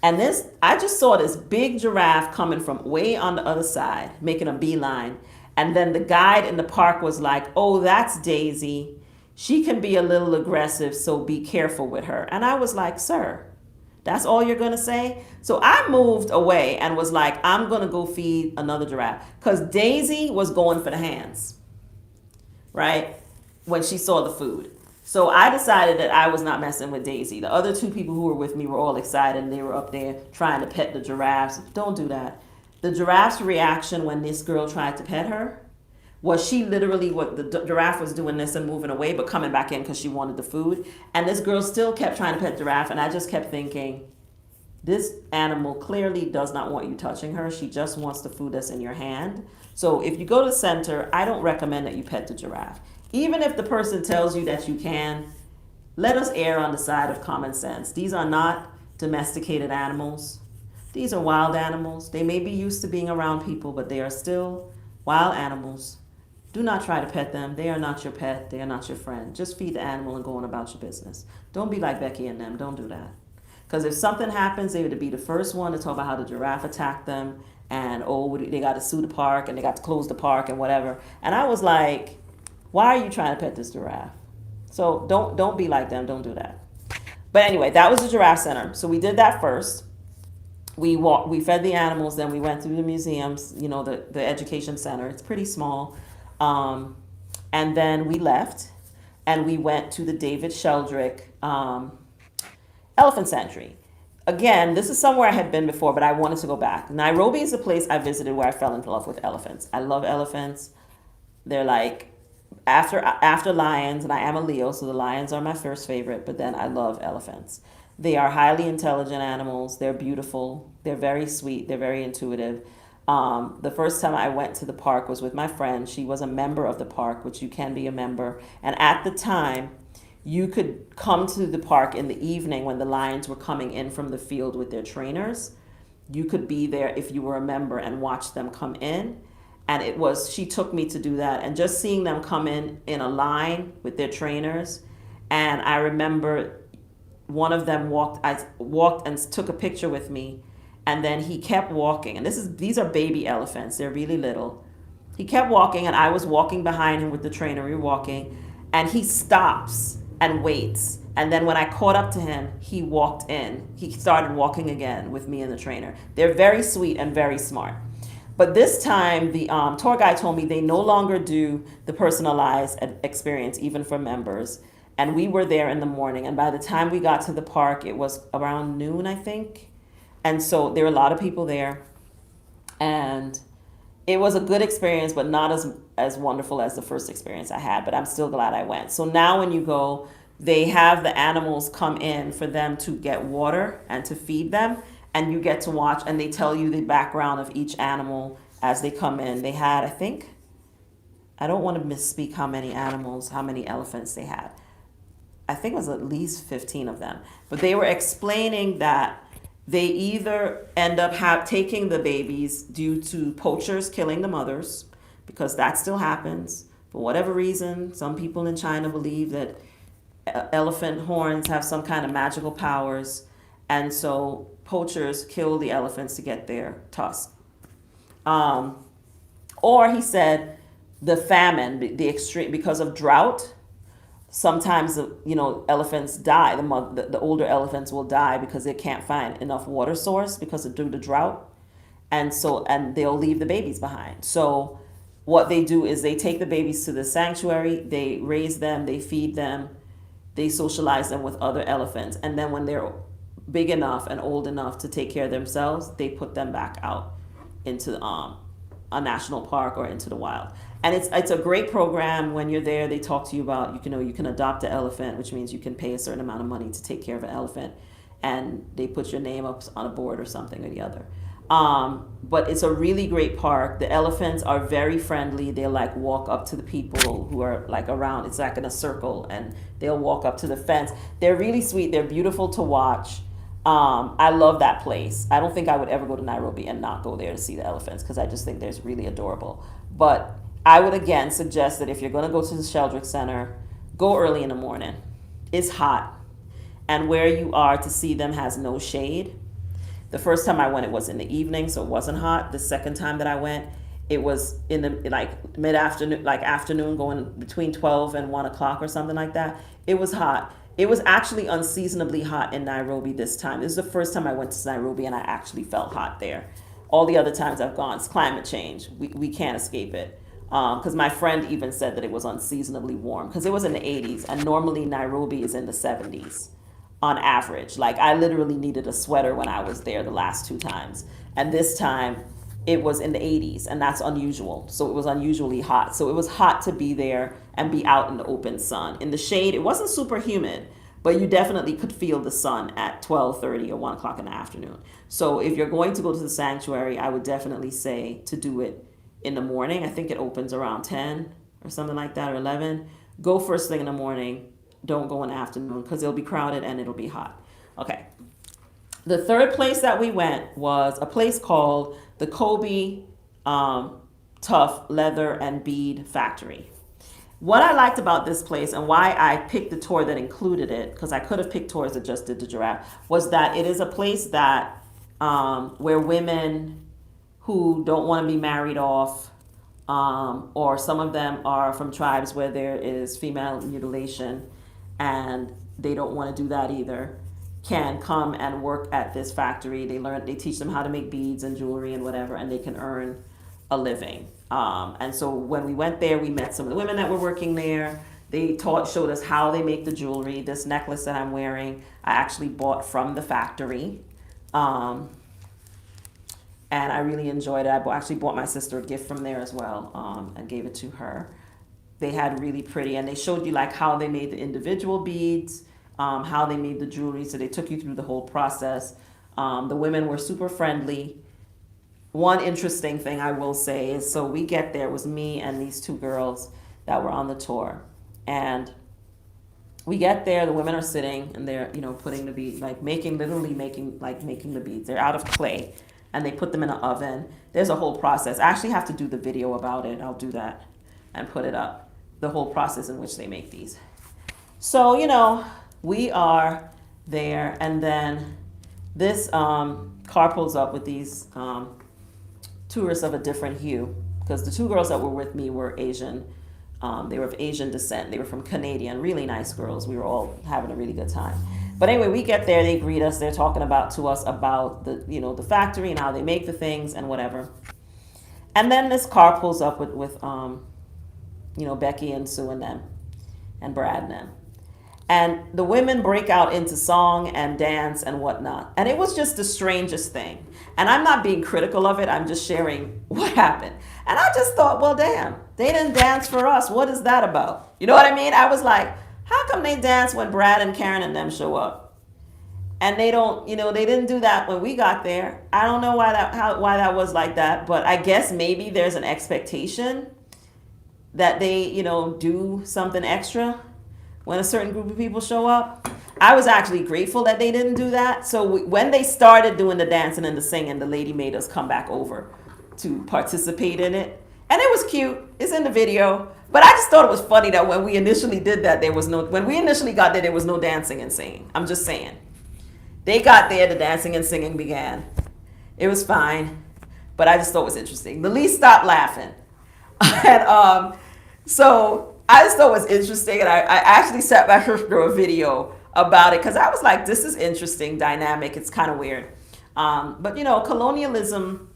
And I just saw this big giraffe coming from way on the other side, making a beeline. And then the guide in the park was like, oh, that's Daisy. She can be a little aggressive, so be careful with her. And I was like, sir, that's all you're going to say? So I moved away and was like, I'm going to go feed another giraffe. Because Daisy was going for the hands, right, when she saw the food. So I decided that I was not messing with Daisy. The other two people who were with me were all excited, and they were up there trying to pet the giraffes. Don't do that. The giraffe's reaction when this girl tried to pet her was she literally, what the giraffe was doing this and moving away, but coming back in because she wanted the food. And this girl still kept trying to pet giraffe, and I just kept thinking, this animal clearly does not want you touching her. She just wants the food that's in your hand. So if you go to the center, I don't recommend that you pet the giraffe. Even if the person tells you that you can, let us err on the side of common sense. These are not domesticated animals. These are wild animals. They may be used to being around people, but they are still wild animals. Do not try to pet them. They are not your pet. They are not your friend. Just feed the animal and go on about your business. Don't be like Becky and them. Don't do that. Because if something happens, they would be the first one to talk about how the giraffe attacked them, and they got to sue the park, and they got to close the park and whatever. And I was like, why are you trying to pet this giraffe? So don't be like them. Don't do that. But anyway, that was the giraffe center. So we did that first. We fed the animals, then we went through the museums, the education center. It's pretty small. And then we left, and we went to the David Sheldrick Elephant Sanctuary. Again, this is somewhere I had been before, but I wanted to go back. Nairobi is a place I visited where I fell in love with elephants. I love elephants. They're like after lions, and I am a Leo, so the lions are my first favorite, but then I love elephants. They are highly intelligent animals. They're beautiful. They're very sweet. They're very intuitive. The first time I went to the park was with my friend. She was a member of the park, which you can be a member. And at the time, you could come to the park in the evening when the lions were coming in from the field with their trainers. You could be there if you were a member and watch them come in. And she took me to do that. And just seeing them come in a line with their trainers. And I remember one of them I walked and took a picture with me, and then he kept walking. And these are baby elephants. They're really little. He kept walking, and I was walking behind him with the trainer. We were walking, and he stops and waits. And then when I caught up to him, he walked in. He started walking again with me and the trainer. They're very sweet and very smart. But this time, the tour guide told me they no longer do the personalized experience, even for members. And we were there in the morning. And by the time we got to the park, it was around noon, I think. And so there were a lot of people there. And it was a good experience, but not as wonderful as the first experience I had. But I'm still glad I went. So now when you go, they have the animals come in for them to get water and to feed them. And you get to watch, and they tell you the background of each animal as they come in. They had, I don't want to misspeak how many elephants they had. I think it was at least 15 of them. But they were explaining that they either end up taking the babies due to poachers killing the mothers, because that still happens. For whatever reason, some people in China believe that elephant horns have some kind of magical powers. And so poachers kill the elephants to get their tusk. Or he said the famine, the extreme, because of drought. Sometimes elephants die. The older elephants will die because they can't find enough water source because of due to drought, and they'll leave the babies behind. So what they do is they take the babies to the sanctuary, they raise them, they feed them, they socialize them with other elephants, and then when they're big enough and old enough to take care of themselves, they put them back out into a national park or into the wild. And it's a great program. When you're there, they talk to you about, you can adopt an elephant, which means you can pay a certain amount of money to take care of an elephant, and they put your name up on a board or something or the other. But it's a really great park. The elephants are very friendly. They'll walk up to the people who are around. It's in a circle, and they'll walk up to the fence. They're really sweet. They're beautiful to watch. I love that place. I don't think I would ever go to Nairobi and not go there to see the elephants, because I just think they're really adorable. But I would again suggest that if you're going to go to the Sheldrick Center, go early in the morning. It's hot, and where you are to see them has no shade. The first time I went, it was in the evening, so it wasn't hot. The second time that I went, it was in the mid-afternoon, afternoon, going between 12 and 1 o'clock or something like that. It was hot. It was actually unseasonably hot in Nairobi this time. This is the first time I went to Nairobi and I actually felt hot there. All the other times I've gone, it's climate change. We can't escape it. Because my friend even said that it was unseasonably warm, because it was in the 80s, and normally Nairobi is in the 70s on average. I literally needed a sweater when I was there the last 2 times. And this time it was in the 80s, and that's unusual. So it was unusually hot. So it was hot to be there and be out in the open sun. In the shade, it wasn't super humid, but you definitely could feel the sun at 12:30 or 1 o'clock in the afternoon. So if you're going to go to the sanctuary, I would definitely say to do it in the morning. I think it opens around 10 or something like that, or 11. Go first thing in the morning. Don't go in the afternoon, because it'll be crowded and it'll be hot. Okay. The third place that we went was a place called the Kobe Tough Leather and Bead Factory. What I liked about this place, and why I picked the tour that included it, because I could have picked tours that just did the giraffe, was that it is a place that where women who don't want to be married off, or some of them are from tribes where there is female mutilation and they don't want to do that either, can come and work at this factory. They teach them how to make beads and jewelry and whatever, and they can earn a living. And so when we went there, we met some of the women that were working there. They showed us how they make the jewelry. This necklace that I'm wearing, I actually bought from the factory. And I really enjoyed it. I actually bought my sister a gift from there as well, and gave it to her. They had really pretty, and they showed you how they made the individual beads, how they made the jewelry. So they took you through the whole process. The women were super friendly. One interesting thing I will say is, so we get there, it was me and these two girls that were on the tour. And we get there, the women are sitting and they're, putting the beads, like literally making the beads. They're out of clay and they put them in an oven. There's a whole process. I actually have to do the video about it. I'll do that and put it up. The whole process in which they make these. So, we are there, and then this car pulls up with these tourists of a different hue, because the two girls that were with me were Asian. They were of Asian descent. They were from Canadian, really nice girls. We were all having a really good time. But anyway, we get there, they greet us, they're talking to us about the factory and how they make the things and whatever. And then this car pulls up with Becky and Sue and them, and Brad and them. And the women break out into song and dance and whatnot. And it was just the strangest thing. And I'm not being critical of it, I'm just sharing what happened. And I just thought, well, damn, they didn't dance for us. What is that about? You know what I mean? I was like, how come they dance when Brad and Karen and them show up? And they don't, they didn't do that when we got there. I don't know why that was like that, but I guess maybe there's an expectation that they, do something extra when a certain group of people show up. I was actually grateful that they didn't do that. So when they started doing the dancing and the singing, the lady made us come back over to participate in it. And it was cute. It's in the video. But I just thought it was funny that when we initially did that, when we initially got there was no dancing and singing. I'm just saying. They got there, the dancing and singing began. It was fine. But I just thought it was interesting. The least stopped laughing. And so I just thought it was interesting, and I actually sat back for a video about it because I was like, this is interesting, dynamic. It's kind of weird. But, colonialism,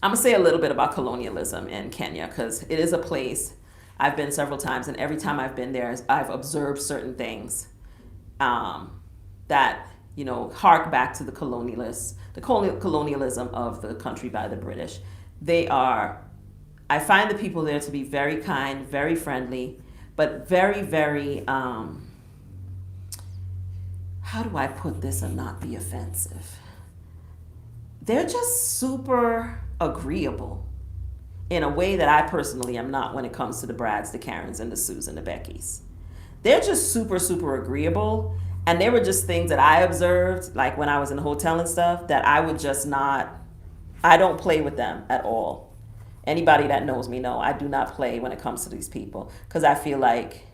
I'm going to say a little bit about colonialism in Kenya because it is a place I've been several times, and every time I've been there, I've observed certain things that, hark back to the colonialism of the country by the British. I find the people there to be very kind, very friendly, but very, very, how do I put this and not be offensive? They're just super agreeable in a way that I personally am not when it comes to the Brads, the Karens, and the Sues, and the Beckys. They're just super, super agreeable. And they were just things that I observed, like when I was in the hotel and stuff, that I would just not, I don't play with them at all. Anybody that knows me know I do not play when it comes to these people because I feel like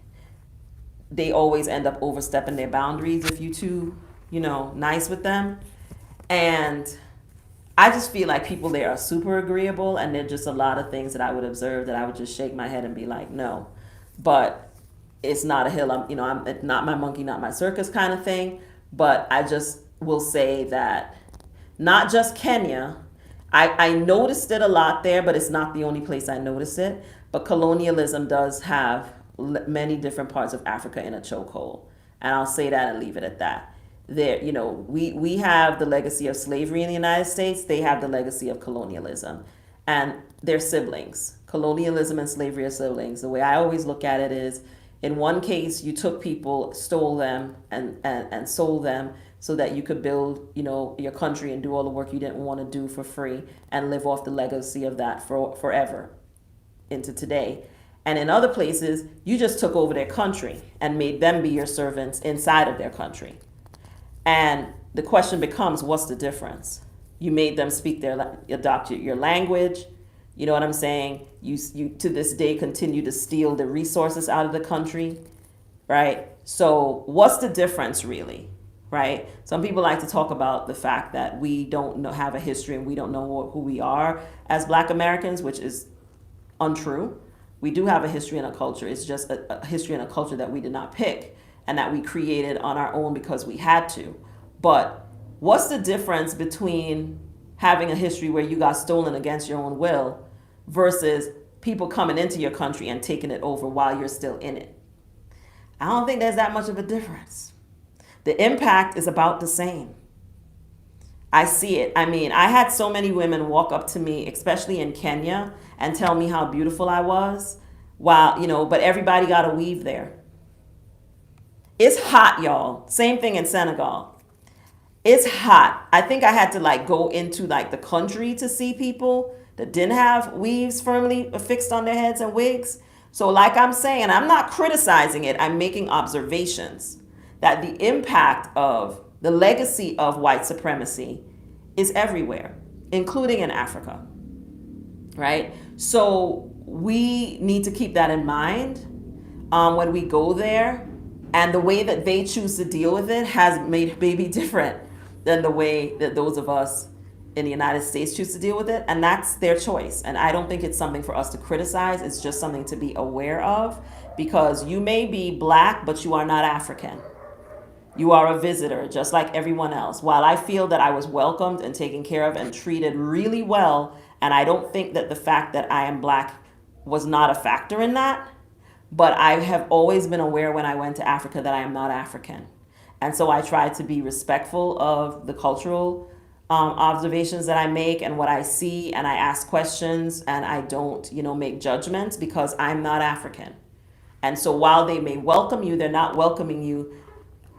they always end up overstepping their boundaries if you too, nice with them. And I just feel like people there are super agreeable, and there're just a lot of things that I would observe that I would just shake my head and be like, no. But it's not a hill, I'm not my monkey, not my circus kind of thing. But I just will say that not just Kenya, I noticed it a lot there, but it's not the only place I noticed it. But colonialism does have many different parts of Africa in a chokehold. And I'll say that and leave it at that. There, we have the legacy of slavery in the United States. They have the legacy of colonialism. And they're siblings. Colonialism and slavery are siblings. The way I always look at it is, in one case, you took people, stole them, and sold them so that you could build, your country and do all the work you didn't want to do for free and live off the legacy of that forever into today. And in other places, you just took over their country and made them be your servants inside of their country. And the question becomes, what's the difference? You made them adopt your language. You know what I'm saying? You to this day continue to steal the resources out of the country, right? So what's the difference really? Right? Some people like to talk about the fact that we don't have a history and we don't know who we are as Black Americans, which is untrue. We do have a history and a culture. It's just a history and a culture that we did not pick and that we created on our own because we had to. But what's the difference between having a history where you got stolen against your own will versus people coming into your country and taking it over while you're still in it? I don't think there's that much of a difference. The impact is about the same. I see it. I mean, I had so many women walk up to me, especially in Kenya, and tell me how beautiful I was, while, but everybody got a weave there. It's hot, y'all. Same thing in Senegal. It's hot. I think I had to like go into like the country to see people that didn't have weaves firmly affixed on their heads and wigs. So like I'm saying, I'm not criticizing it. I'm making observations that the impact of the legacy of white supremacy is everywhere, including in Africa, right? So we need to keep that in mind when we go there. And the way that they choose to deal with it has made maybe different than the way that those of us in the United States choose to deal with it. And that's their choice. And I don't think it's something for us to criticize. It's just something to be aware of, because you may be black, but you are not African. You are a visitor, just like everyone else. While I feel that I was welcomed and taken care of and treated really well, and I don't think that the fact that I am black was not a factor in that, but I have always been aware when I went to Africa that I am not African. And so I try to be respectful of the cultural observations that I make and what I see, and I ask questions, and I don't, make judgments, because I'm not African. And so while they may welcome you, they're not welcoming you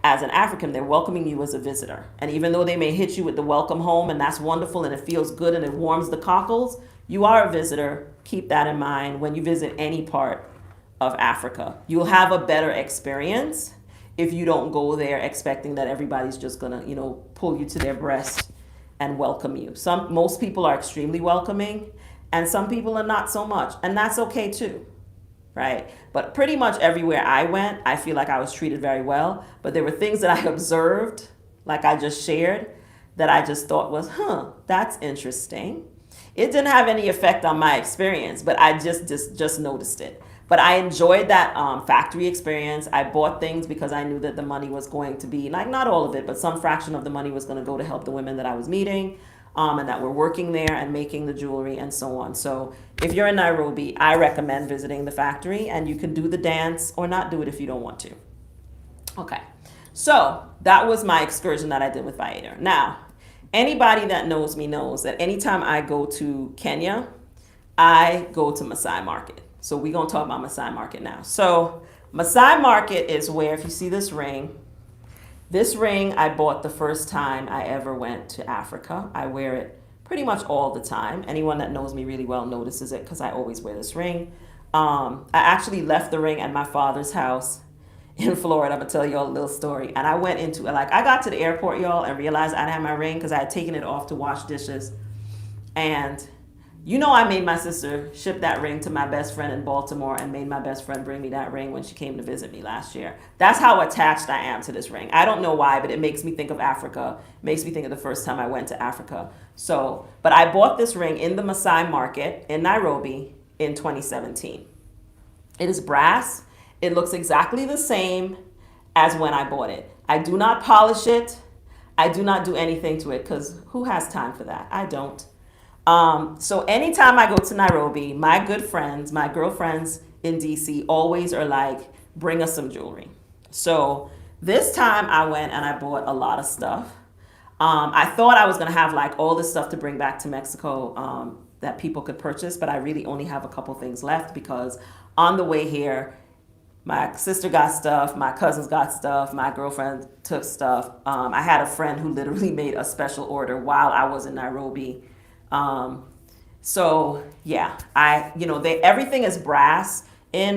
as an African, they're welcoming you as a visitor. And even though they may hit you with the welcome home, and that's wonderful and it feels good and it warms the cockles, you are a visitor. Keep that in mind when you visit any part of Africa. You'll have a better experience if you don't go there expecting that everybody's just gonna, pull you to their breast and welcome you. Most people are extremely welcoming, and some people are not so much, and that's okay too, right? But pretty much everywhere I went, I feel like I was treated very well, but there were things that I observed, like I just shared, that I just thought was, that's interesting. It didn't have any effect on my experience, but I just noticed it. But I enjoyed that factory experience. I bought things because I knew that the money was going to be, like, not all of it, but some fraction of the money was going to go to help the women that I was meeting and that were working there and making the jewelry and so on. So if you're in Nairobi, I recommend visiting the factory, and you can do the dance or not do it if you don't want to. Okay, so that was my excursion that I did with Viator. Now, anybody that knows me knows that anytime I go to Kenya, I go to Maasai Market. So we're going to talk about Maasai Market now. So Maasai Market is where, if you see this ring I bought the first time I ever went to Africa. I wear it pretty much all the time. Anyone that knows me really well notices it, because I always wear this ring. I actually left the ring at my father's house in Florida. I'm going to tell you all a little story. And I went into it, I got to the airport, y'all, and realized I didn't have my ring because I had taken it off to wash dishes. And I made my sister ship that ring to my best friend in Baltimore, and made my best friend bring me that ring when she came to visit me last year. That's how attached I am to this ring. I don't know why, but it makes me think of Africa. It makes me think of the first time I went to Africa. But I bought this ring in the Maasai Market in Nairobi in 2017. It is brass. It looks exactly the same as when I bought it. I do not polish it. I do not do anything to it, because who has time for that? I don't. So anytime I go to Nairobi, my good friends, my girlfriends in DC always are like, bring us some jewelry. So this time I went and I bought a lot of stuff. I thought I was going to have like all this stuff to bring back to Mexico that people could purchase, but I really only have a couple things left, because on the way here, my sister got stuff, my cousins got stuff, my girlfriend took stuff. I had a friend who literally made a special order while I was in Nairobi. So yeah, everything is brass in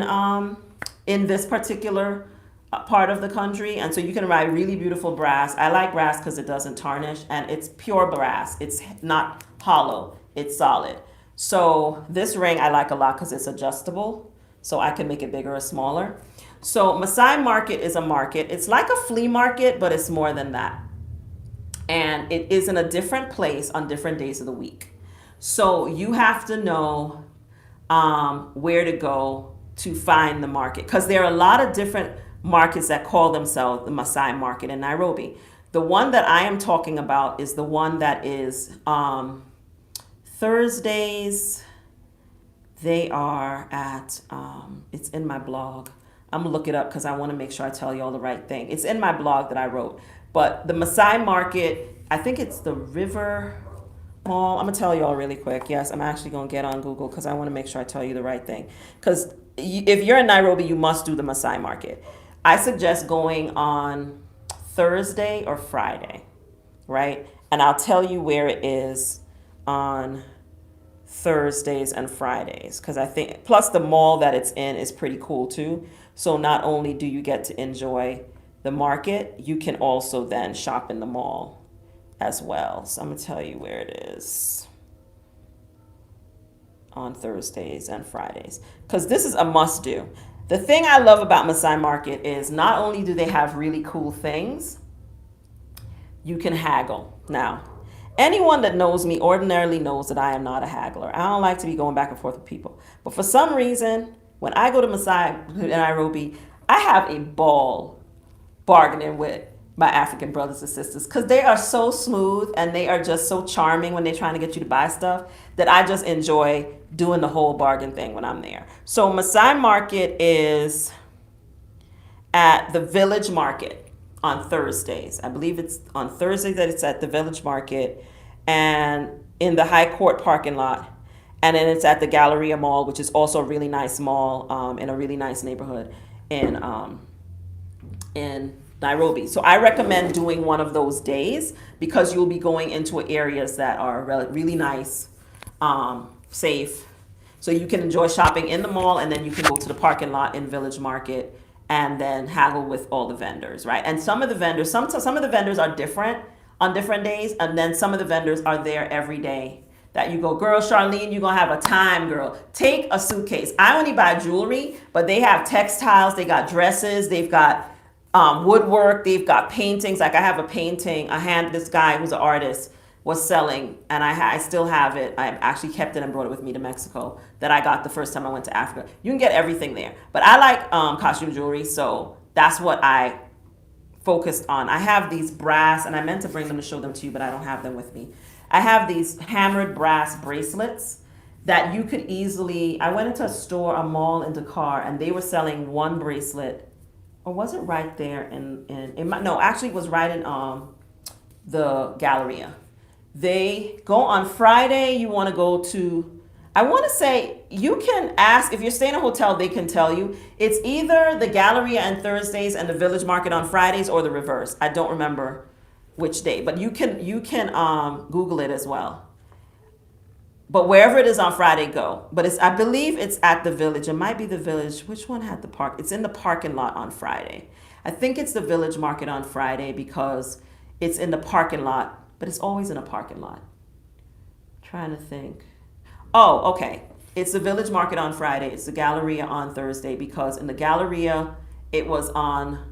this particular part of the country. And so you can buy really beautiful brass. I like brass because it doesn't tarnish, and it's pure brass. It's not hollow, it's solid. So this ring I like a lot because it's adjustable, so I can make it bigger or smaller. So Maasai Market is a market. It's like a flea market, but it's more than that. And it is in a different place on different days of the week. So you have to know where to go to find the market, because there are a lot of different markets that call themselves the Maasai Market in Nairobi. The one that I am talking about is the one that is Thursdays. They are at, it's in my blog. I'm going to look it up because I want to make sure I tell you all the right thing. It's in my blog that I wrote. But the Maasai Market, I think it's the River Mall. I'm going to tell you all really quick. Yes, I'm actually going to get on Google because I want to make sure I tell you the right thing. Because if you're in Nairobi, you must do the Maasai Market. I suggest going on Thursday or Friday, right? And I'll tell you where it is on Thursdays and Fridays because I think plus the mall that it's in is pretty cool too. So not only do you get to enjoy the market, you can also then shop in the mall as well. So I'm gonna tell you where it is on Thursdays and Fridays because this is a must do. The thing I love about Maasai Market is not only do they have really cool things, you can haggle. Now, anyone that knows me ordinarily knows that I am not a haggler. I don't like to be going back and forth with people. But for some reason, when I go to Maasai in Nairobi, I have a ball bargaining with my African brothers and sisters because they are so smooth and they are just so charming when they're trying to get you to buy stuff that I just enjoy doing the whole bargain thing when I'm there. So Maasai Market is at the Village Market on Thursdays. I believe it's on Thursdays that it's at the Village Market and in the High Court parking lot. And then it's at the Galleria Mall, which is also a really nice mall in a really nice neighborhood in Nairobi. So I recommend doing one of those days because you'll be going into areas that are really nice, safe. So you can enjoy shopping in the mall and then you can go to the parking lot in Village Market and then haggle with all the vendors, right? And some of the vendors, some of the vendors are different on different days, and then some of the vendors are there every day. That you go, girl, Charlene, you're gonna have a time, girl. Take a suitcase. I only buy jewelry, but they have textiles, they got dresses, they've got woodwork, they've got paintings. Like I have a painting, this guy who's an artist was selling, and I still have it. I actually kept it and brought it with me to Mexico that I got the first time I went to Africa. You can get everything there. But I like costume jewelry, so that's what I focused on. I have these brass, and I meant to bring them to show them to you, but I don't have them with me. I have these hammered brass bracelets that you could easily, I went into a mall in Dakar, and they were selling one bracelet, or was it right there no, actually it was right in the Galleria. They go on Friday, you want to go to, I want to say, you can ask, if you're staying in a hotel, they can tell you. It's either the Galleria on Thursdays and the Village Market on Fridays or the reverse. I don't remember which day, but you can Google it as well. But wherever it is on Friday, go. But I believe it's at the Village. It might be the Village. Which one had the park? It's in the parking lot on Friday. I think it's the Village Market on Friday because it's in the parking lot. But it's always in a parking lot. Trying to think. Oh, okay. It's the Village Market on Friday. It's the Galleria on Thursday because in the Galleria, it was on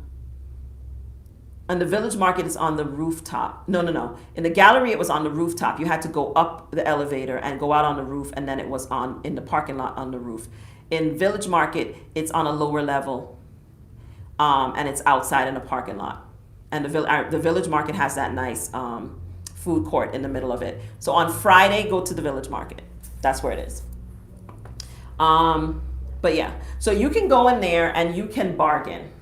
the Village Market, it's on the rooftop. No. In the Galleria, it was on the rooftop. You had to go up the elevator and go out on the roof, and then it was in the parking lot on the roof. In Village Market, it's on a lower level, and it's outside in the parking lot. And the Village Market has that nice food court in the middle of it. So on Friday, go to the Village Market. That's where it is. But yeah, so you can go in there and you can bargain.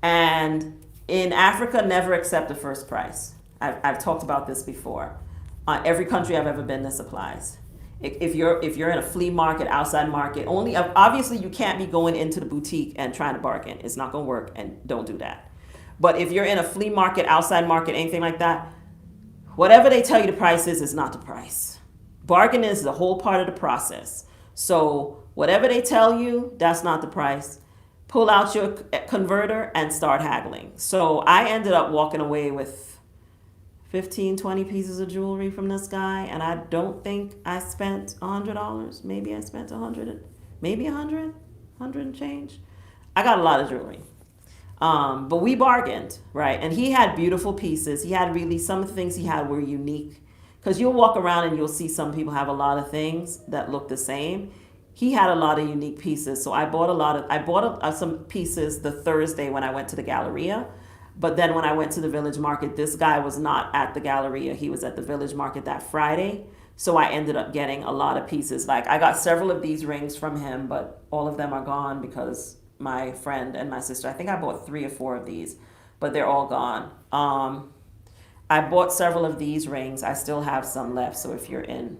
And in Africa, never accept the first price. I've talked about this before. Every country I've ever been, this applies. If you're in a flea market, outside market, obviously you can't be going into the boutique and trying to bargain. It's not going to work, and don't do that. But if you're in a flea market, outside market, anything like that, whatever they tell you the price is not the price. Bargaining is the whole part of the process. So whatever they tell you, that's not the price. Pull out your converter and start haggling. So I ended up walking away with 15, 20 pieces of jewelry from this guy, and I don't think I spent $100. Maybe I spent 100, maybe 100 and change. I got a lot of jewelry. But we bargained, right? And he had beautiful pieces. He had some of the things he had were unique. Because you'll walk around and you'll see some people have a lot of things that look the same. He had a lot of unique pieces. So I bought some pieces the Thursday when I went to the Galleria. But then when I went to the Village Market, this guy was not at the Galleria. He was at the Village Market that Friday. So I ended up getting a lot of pieces. Like I got several of these rings from him, but all of them are gone because my friend and my sister, I think I bought 3 or 4 of these, but they're all gone. I bought several of these rings. I still have some left. So if you're in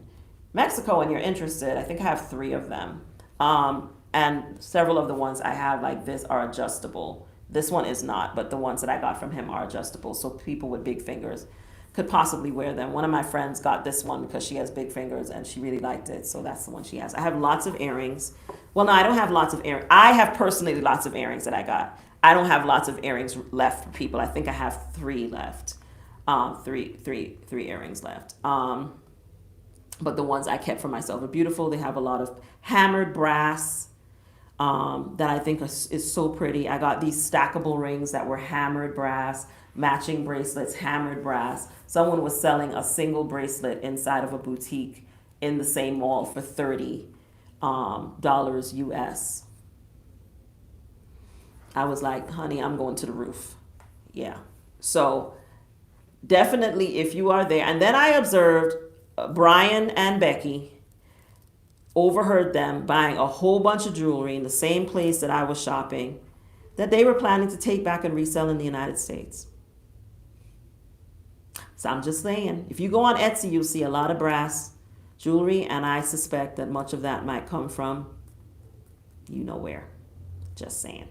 Mexico and you're interested, I think I have 3 of them. And several of the ones I have like this are adjustable. This one is not, but the ones that I got from him are adjustable, so people with big fingers could possibly wear them. One of my friends got this one because she has big fingers and she really liked it, so that's the one she has. I have lots of earrings. Well, no, I don't have lots of earrings. I have personally lots of earrings that I got. I don't have lots of earrings left for people. I think I have three left, three earrings left. But the ones I kept for myself are beautiful. They have a lot of hammered brass that I think is so pretty. I got these stackable rings that were hammered brass, matching bracelets, hammered brass. Someone was selling a single bracelet inside of a boutique in the same mall for $30 US. I was like, honey, I'm going to the roof. Yeah. So definitely if you are there. And then I observed Brian and Becky, overheard them buying a whole bunch of jewelry in the same place that I was shopping that they were planning to take back and resell in the United States. So I'm just saying, if you go on Etsy, you'll see a lot of brass jewelry, and I suspect that much of that might come from you know where. Just saying.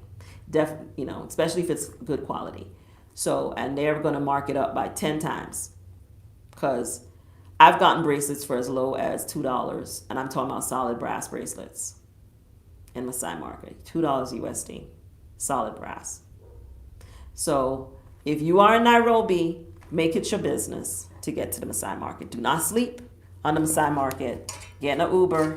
Especially if it's good quality. So, and they're going to mark it up by 10 times because I've gotten bracelets for as low as $2, and I'm talking about solid brass bracelets in Maasai market. $2 USD, solid brass. So if you are in Nairobi, make it your business to get to the Maasai market. Do not sleep on the Maasai market. Get in an Uber,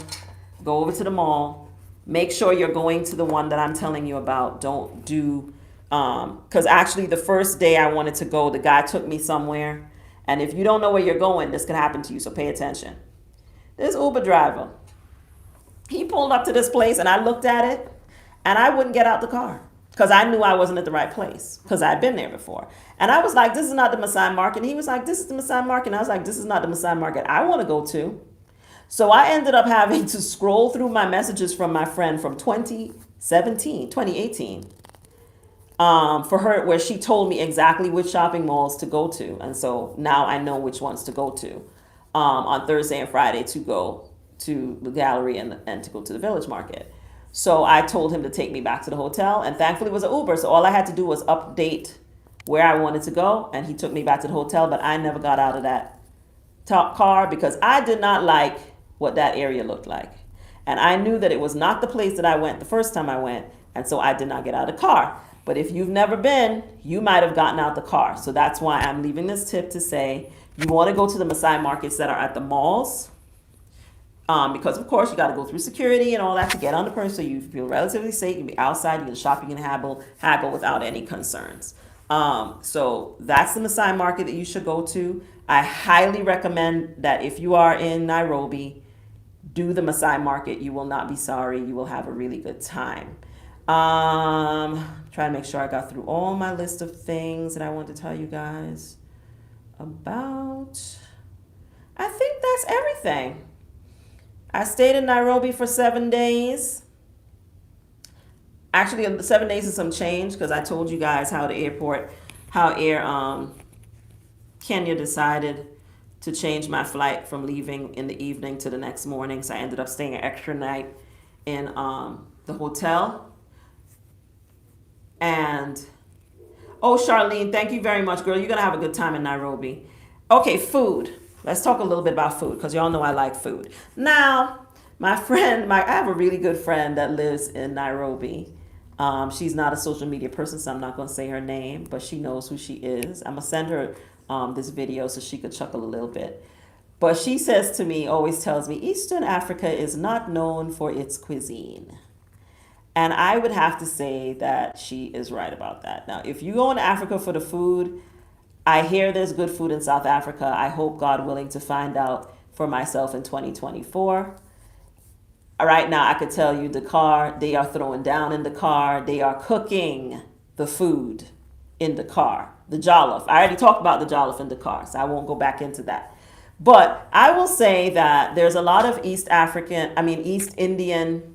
go over to the mall. Make sure you're going to the one that I'm telling you about. Don't do, because actually the first day I wanted to go, the guy took me somewhere. And if you don't know where you're going, this could happen to you, so pay attention. This Uber driver, he pulled up to this place, and I looked at it, and I wouldn't get out the car because I knew I wasn't at the right place because I'd been there before. And I was like, this is not the Maasai market. And he was like, this is the Maasai market. And I was like, this is not the Maasai market I want to go to. So I ended up having to scroll through my messages from my friend from 2018. For her, where she told me exactly which shopping malls to go to. And so now I know which ones to go to on Thursday and Friday to go to the gallery and to go to the village market. So I told him to take me back to the hotel, and thankfully it was an Uber. So all I had to do was update where I wanted to go, and he took me back to the hotel, but I never got out of that top car because I did not like what that area looked like. And I knew that it was not the place that I went the first time I went, and so I did not get out of the car. But if you've never been, you might have gotten out the car. So that's why I'm leaving this tip to say you want to go to the Maasai markets that are at the malls. Because of course you got to go through security and all that to get on the person, so you feel relatively safe. You can be outside, you can shop, you can haggle without any concerns. So that's the Maasai market that you should go to. I highly recommend that if you are in Nairobi, do the Maasai market. You will not be sorry. You will have a really good time. Try to make sure I got through all my list of things that I want to tell you guys about. I think that's everything. I stayed in Nairobi for 7 days. Actually, 7 days and some change, because I told you guys how Air Kenya decided to change my flight from leaving in the evening to the next morning. So I ended up staying an extra night in the hotel. And, oh, Charlene, thank you very much, girl. You're going to have a good time in Nairobi. Okay, food. Let's talk a little bit about food, because y'all know I like food. Now, I have a really good friend that lives in Nairobi. She's not a social media person, so I'm not going to say her name, but she knows who she is. I'm going to send her this video so she could chuckle a little bit. But she says to me, always tells me, Eastern Africa is not known for its cuisine. And I would have to say that she is right about that. Now, if you go into Africa for the food, I hear there's good food in South Africa. I hope, God willing, to find out for myself in 2024. Right now, I could tell you they are throwing down in the car. They are cooking the food in the car. The jollof. I already talked about the jollof in the car, so I won't go back into that. But I will say that there's a lot of East Indian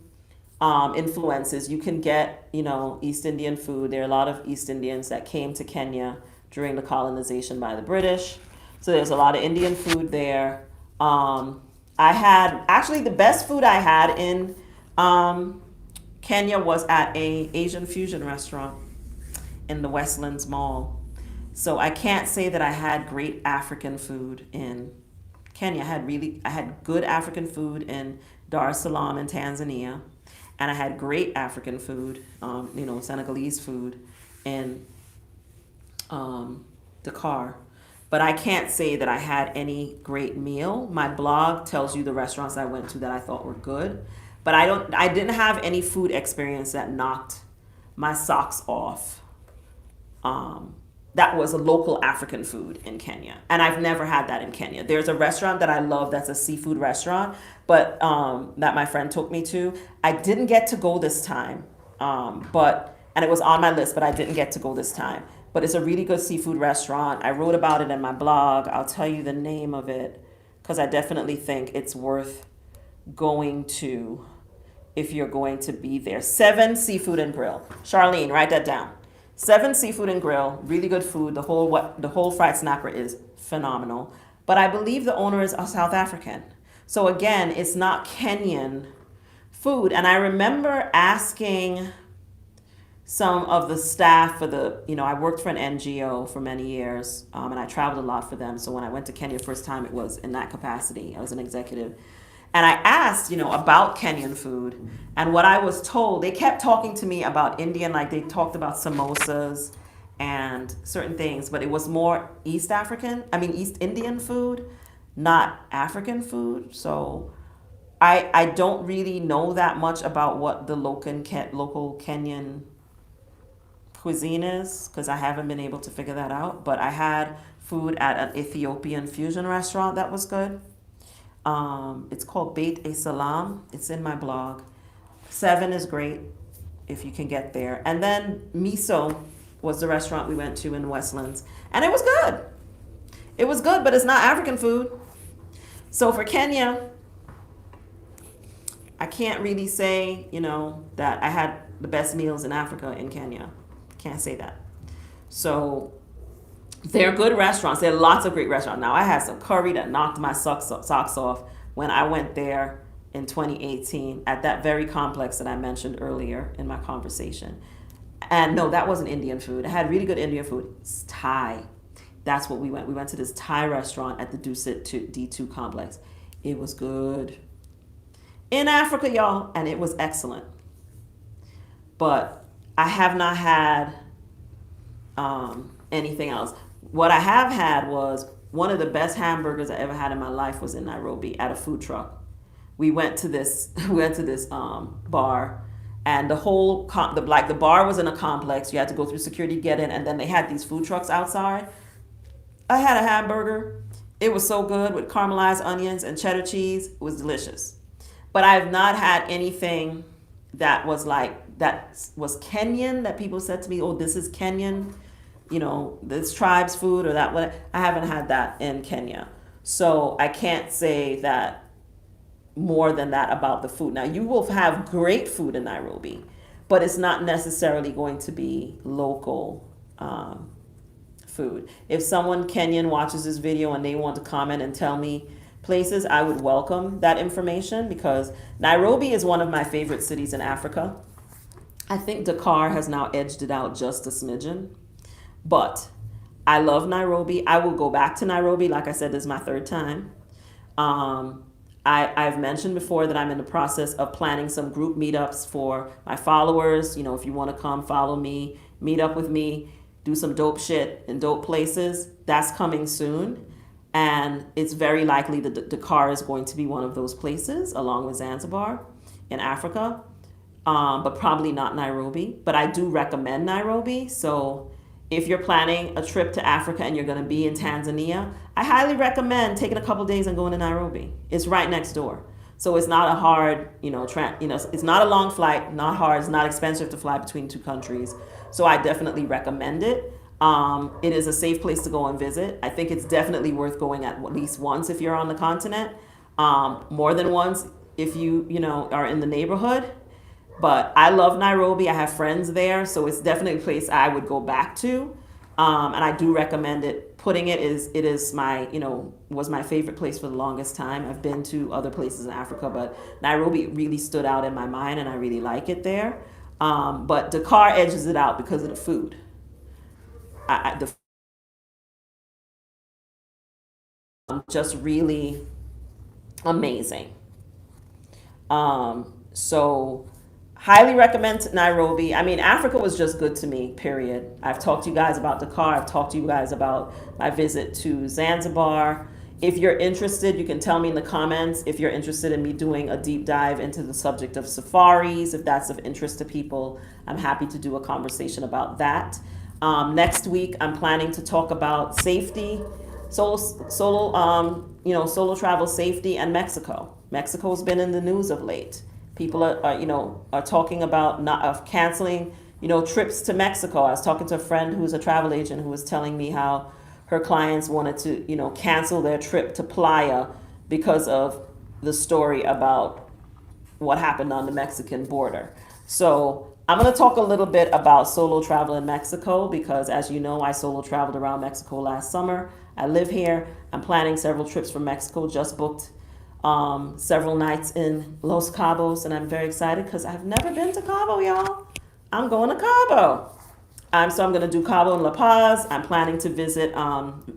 influences. You can get, East Indian food. There are a lot of East Indians that came to Kenya during the colonization by the British. So there's a lot of Indian food there. The best food I had in Kenya was at a Asian fusion restaurant. in the Westlands Mall. So I can't say that I had great African food in Kenya. I had good African food in Dar es Salaam in Tanzania, and I had great African food, Senegalese food in Dakar. But I can't say that I had any great meal. My blog tells you the restaurants I went to that I thought were good, but I didn't have any food experience that knocked my socks off. That was a local African food in Kenya, and I've never had that in Kenya. There's a restaurant that I love that's a seafood restaurant, but that my friend took me to. I didn't get to go this time, and it was on my list, but I didn't get to go this time. But it's a really good seafood restaurant. I wrote about it in my blog. I'll tell you the name of it because I definitely think it's worth going to if you're going to be there. 7 Seafood and Grill. Charlene, write that down. 7 Seafood and Grill, really good food. The whole fried snacker is phenomenal. But I believe the owner is a South African. So again, it's not Kenyan food. And I remember asking some of the staff for I worked for an NGO for many years, and I traveled a lot for them. So when I went to Kenya first time, it was in that capacity. I was an executive. And I asked, about Kenyan food. And what I was told, they kept talking to me about Indian, like they talked about samosas and certain things, but it was more East Indian food, not African food. So I don't really know that much about what the local Kenyan cuisine is because I haven't been able to figure that out. But I had food at an Ethiopian fusion restaurant that was good. It's called Beit e Salam. It's in my blog. 7 is great if you can get there. And then Miso was the restaurant we went to in Westlands. And it was good. It was good, but it's not African food. So for Kenya, I can't really say, that I had the best meals in Africa in Kenya. Can't say that. So they're good restaurants. There are lots of great restaurants. Now, I had some curry that knocked my socks off when I went there in 2018 at that very complex that I mentioned earlier in my conversation. And no, that wasn't Indian food. I had really good Indian food. It's Thai. That's what we went. We went to this Thai restaurant at the Dusit D2 complex. It was good. In Africa, y'all, and it was excellent. But I have not had anything else. What I have had was one of the best hamburgers I ever had in my life was in Nairobi at a food truck. We went to this bar, and the bar was in a complex. You had to go through security to get in, and then they had these food trucks outside. I had a hamburger. It was so good with caramelized onions and cheddar cheese. It was delicious. But I've not had anything that was Kenyan that people said to me, oh, this is Kenyan, this tribe's food or that. I haven't had that in Kenya. So I can't say that more than that about the food. Now, you will have great food in Nairobi, but it's not necessarily going to be local food. If someone Kenyan watches this video and they want to comment and tell me places, I would welcome that information because Nairobi is one of my favorite cities in Africa. I think Dakar has now edged it out just a smidgen, but I love Nairobi. I will go back to Nairobi. Like I said, this is my 3rd time. I've mentioned before that I'm in the process of planning some group meetups for my followers. If you want to come follow me, meet up with me, do some dope shit in dope places, that's coming soon. And it's very likely that Dakar is going to be one of those places, along with Zanzibar in Africa, but probably not Nairobi. But I do recommend Nairobi. So if you're planning a trip to Africa and you're going to be in Tanzania, I highly recommend taking a couple days and going to Nairobi. It's right next door. So it's not a hard, it's not a long flight, not hard, it's not expensive to fly between 2 countries. So I definitely recommend it. It is a safe place to go and visit. I think it's definitely worth going at least once if you're on the continent, more than once if you are in the neighborhood. But I love Nairobi. I have friends there, so it's definitely a place I would go back to, and I do recommend it. It is my was my favorite place for the longest time. I've been to other places in Africa, but Nairobi really stood out in my mind, and I really like it there. But Dakar edges it out because of the food. the just really amazing. So highly recommend Nairobi. I mean, Africa was just good to me, period. I've talked to you guys about Dakar. I've talked to you guys about my visit to Zanzibar. If you're interested, you can tell me in the comments if you're interested in me doing a deep dive into the subject of safaris. If that's of interest to people, I'm happy to do a conversation about that. Next week, I'm planning to talk about safety, solo travel safety, and Mexico. Mexico's been in the news of late. People are talking about not of canceling, trips to Mexico. I was talking to a friend who's a travel agent who was telling me how her clients wanted to, cancel their trip to Playa because of the story about what happened on the Mexican border. So I'm going to talk a little bit about solo travel in Mexico because, as you know, I solo traveled around Mexico last summer. I live here. I'm planning several trips from Mexico, just booked several nights in Los Cabos, and I'm very excited because I've never been to Cabo, y'all. I'm going to Cabo. So I'm going to do Cabo and La Paz. I'm planning to visit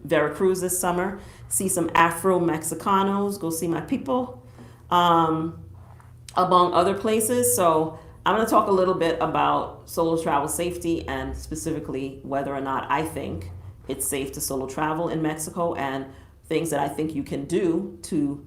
Veracruz this summer, see some Afro-Mexicanos, go see my people, among other places. So I'm going to talk a little bit about solo travel safety and specifically whether or not I think it's safe to solo travel in Mexico and things that I think you can do to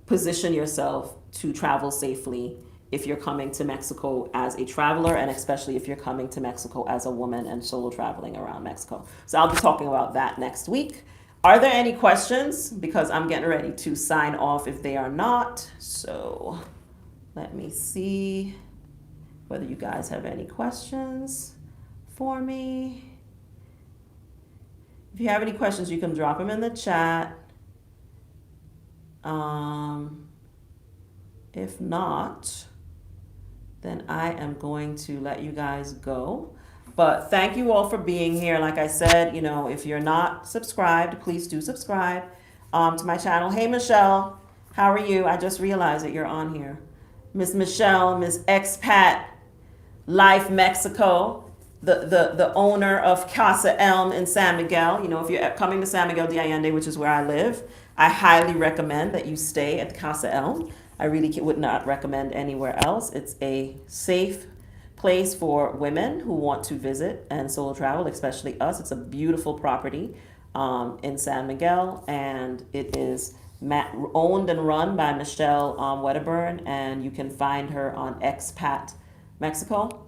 position yourself to travel safely if you're coming to Mexico as a traveler, and especially if you're coming to Mexico as a woman and solo traveling around Mexico. So I'll be talking about that next week. Are there any questions? Because I'm getting ready to sign off if they are not. So let me see whether you guys have any questions for me. If you have any questions, you can drop them in the chat. If not, then I am going to let you guys go. But thank you all for being here. Like I said, if you're not subscribed, please do subscribe to my channel. Hey, Michelle, how are you? I just realized that you're on here. Miss Michelle, Miss Expat Life Mexico, the owner of Casa Elm in San Miguel. If you're coming to San Miguel de Allende, which is where I live, I highly recommend that you stay at Casa Elm. I really would not recommend anywhere else. It's a safe place for women who want to visit and solo travel, especially us. It's a beautiful property in San Miguel, and it is owned and run by Michelle Wedderburn, and you can find her on Expat Mexico.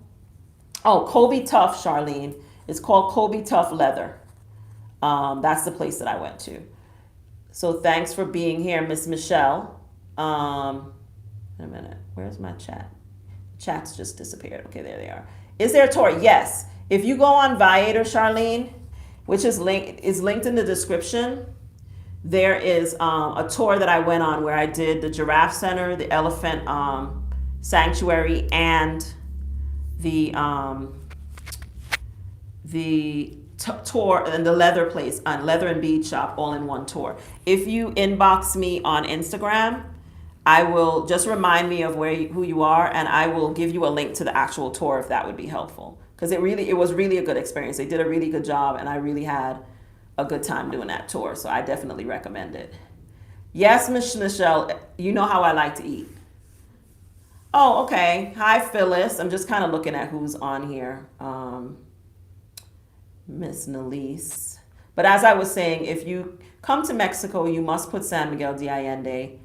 Oh, Kobe Tough, Charlene. It's called Kobe Tough Leather. That's the place that I went to. So thanks for being here, Miss Michelle. A minute. Where's my chat? Chats just disappeared. Okay, there they are. Is there a tour? Yes. If you go on Viator, Charlene, which is linked in the description, there is a tour that I went on where I did the Giraffe Center, the Elephant Sanctuary, and the tour and the leather place, leather and bead shop, all in one tour. If you inbox me on Instagram, I will just remind me of who you are, and I will give you a link to the actual tour if that would be helpful. Because it was really a good experience. They did a really good job, and I really had a good time doing that tour. So I definitely recommend it. Yes, Miss Michelle, you know how I like to eat. Oh, okay. Hi, Phyllis. I'm just kind of looking at who's on here. Miss Nelise. But as I was saying, if you come to Mexico, you must put San Miguel de Allende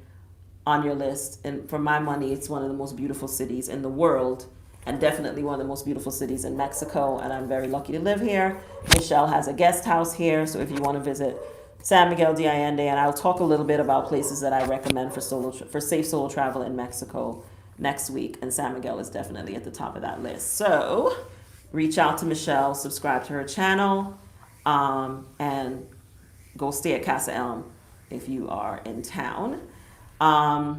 on your list. And for my money, it's one of the most beautiful cities in the world, and definitely one of the most beautiful cities in Mexico. And I'm very lucky to live here. Michelle has a guest house here. So if you want to visit San Miguel de Allende, and I'll talk a little bit about places that I recommend for safe solo travel in Mexico next week. And San Miguel is definitely at the top of that list. So reach out to Michelle, subscribe to her channel, and go stay at Casa Elm if you are in town. I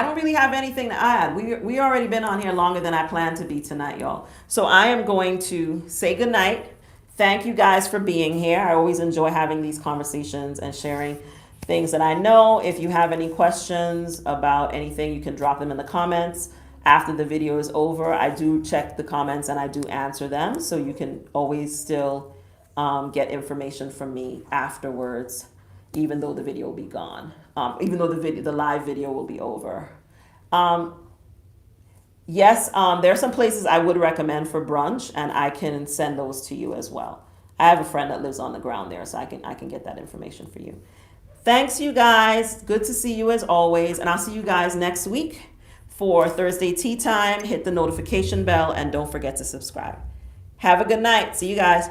don't really have anything to add. We already been on here longer than I planned to be tonight, y'all. So I am going to say goodnight. Thank you guys for being here. I always enjoy having these conversations and sharing things that I know. If you have any questions about anything, you can drop them in the comments. after the video is over, I do check the comments and I do answer them. So you can always still get information from me afterwards, even though the video will be gone, even though the live video will be over. Yes, there are some places I would recommend for brunch, and I can send those to you as well. I have a friend that lives on the ground there, so I can get that information for you. Thanks, you guys. Good to see you as always, and I'll see you guys next week for Thursday tea time. Hit the notification bell and don't forget to subscribe. Have a good night. See you guys.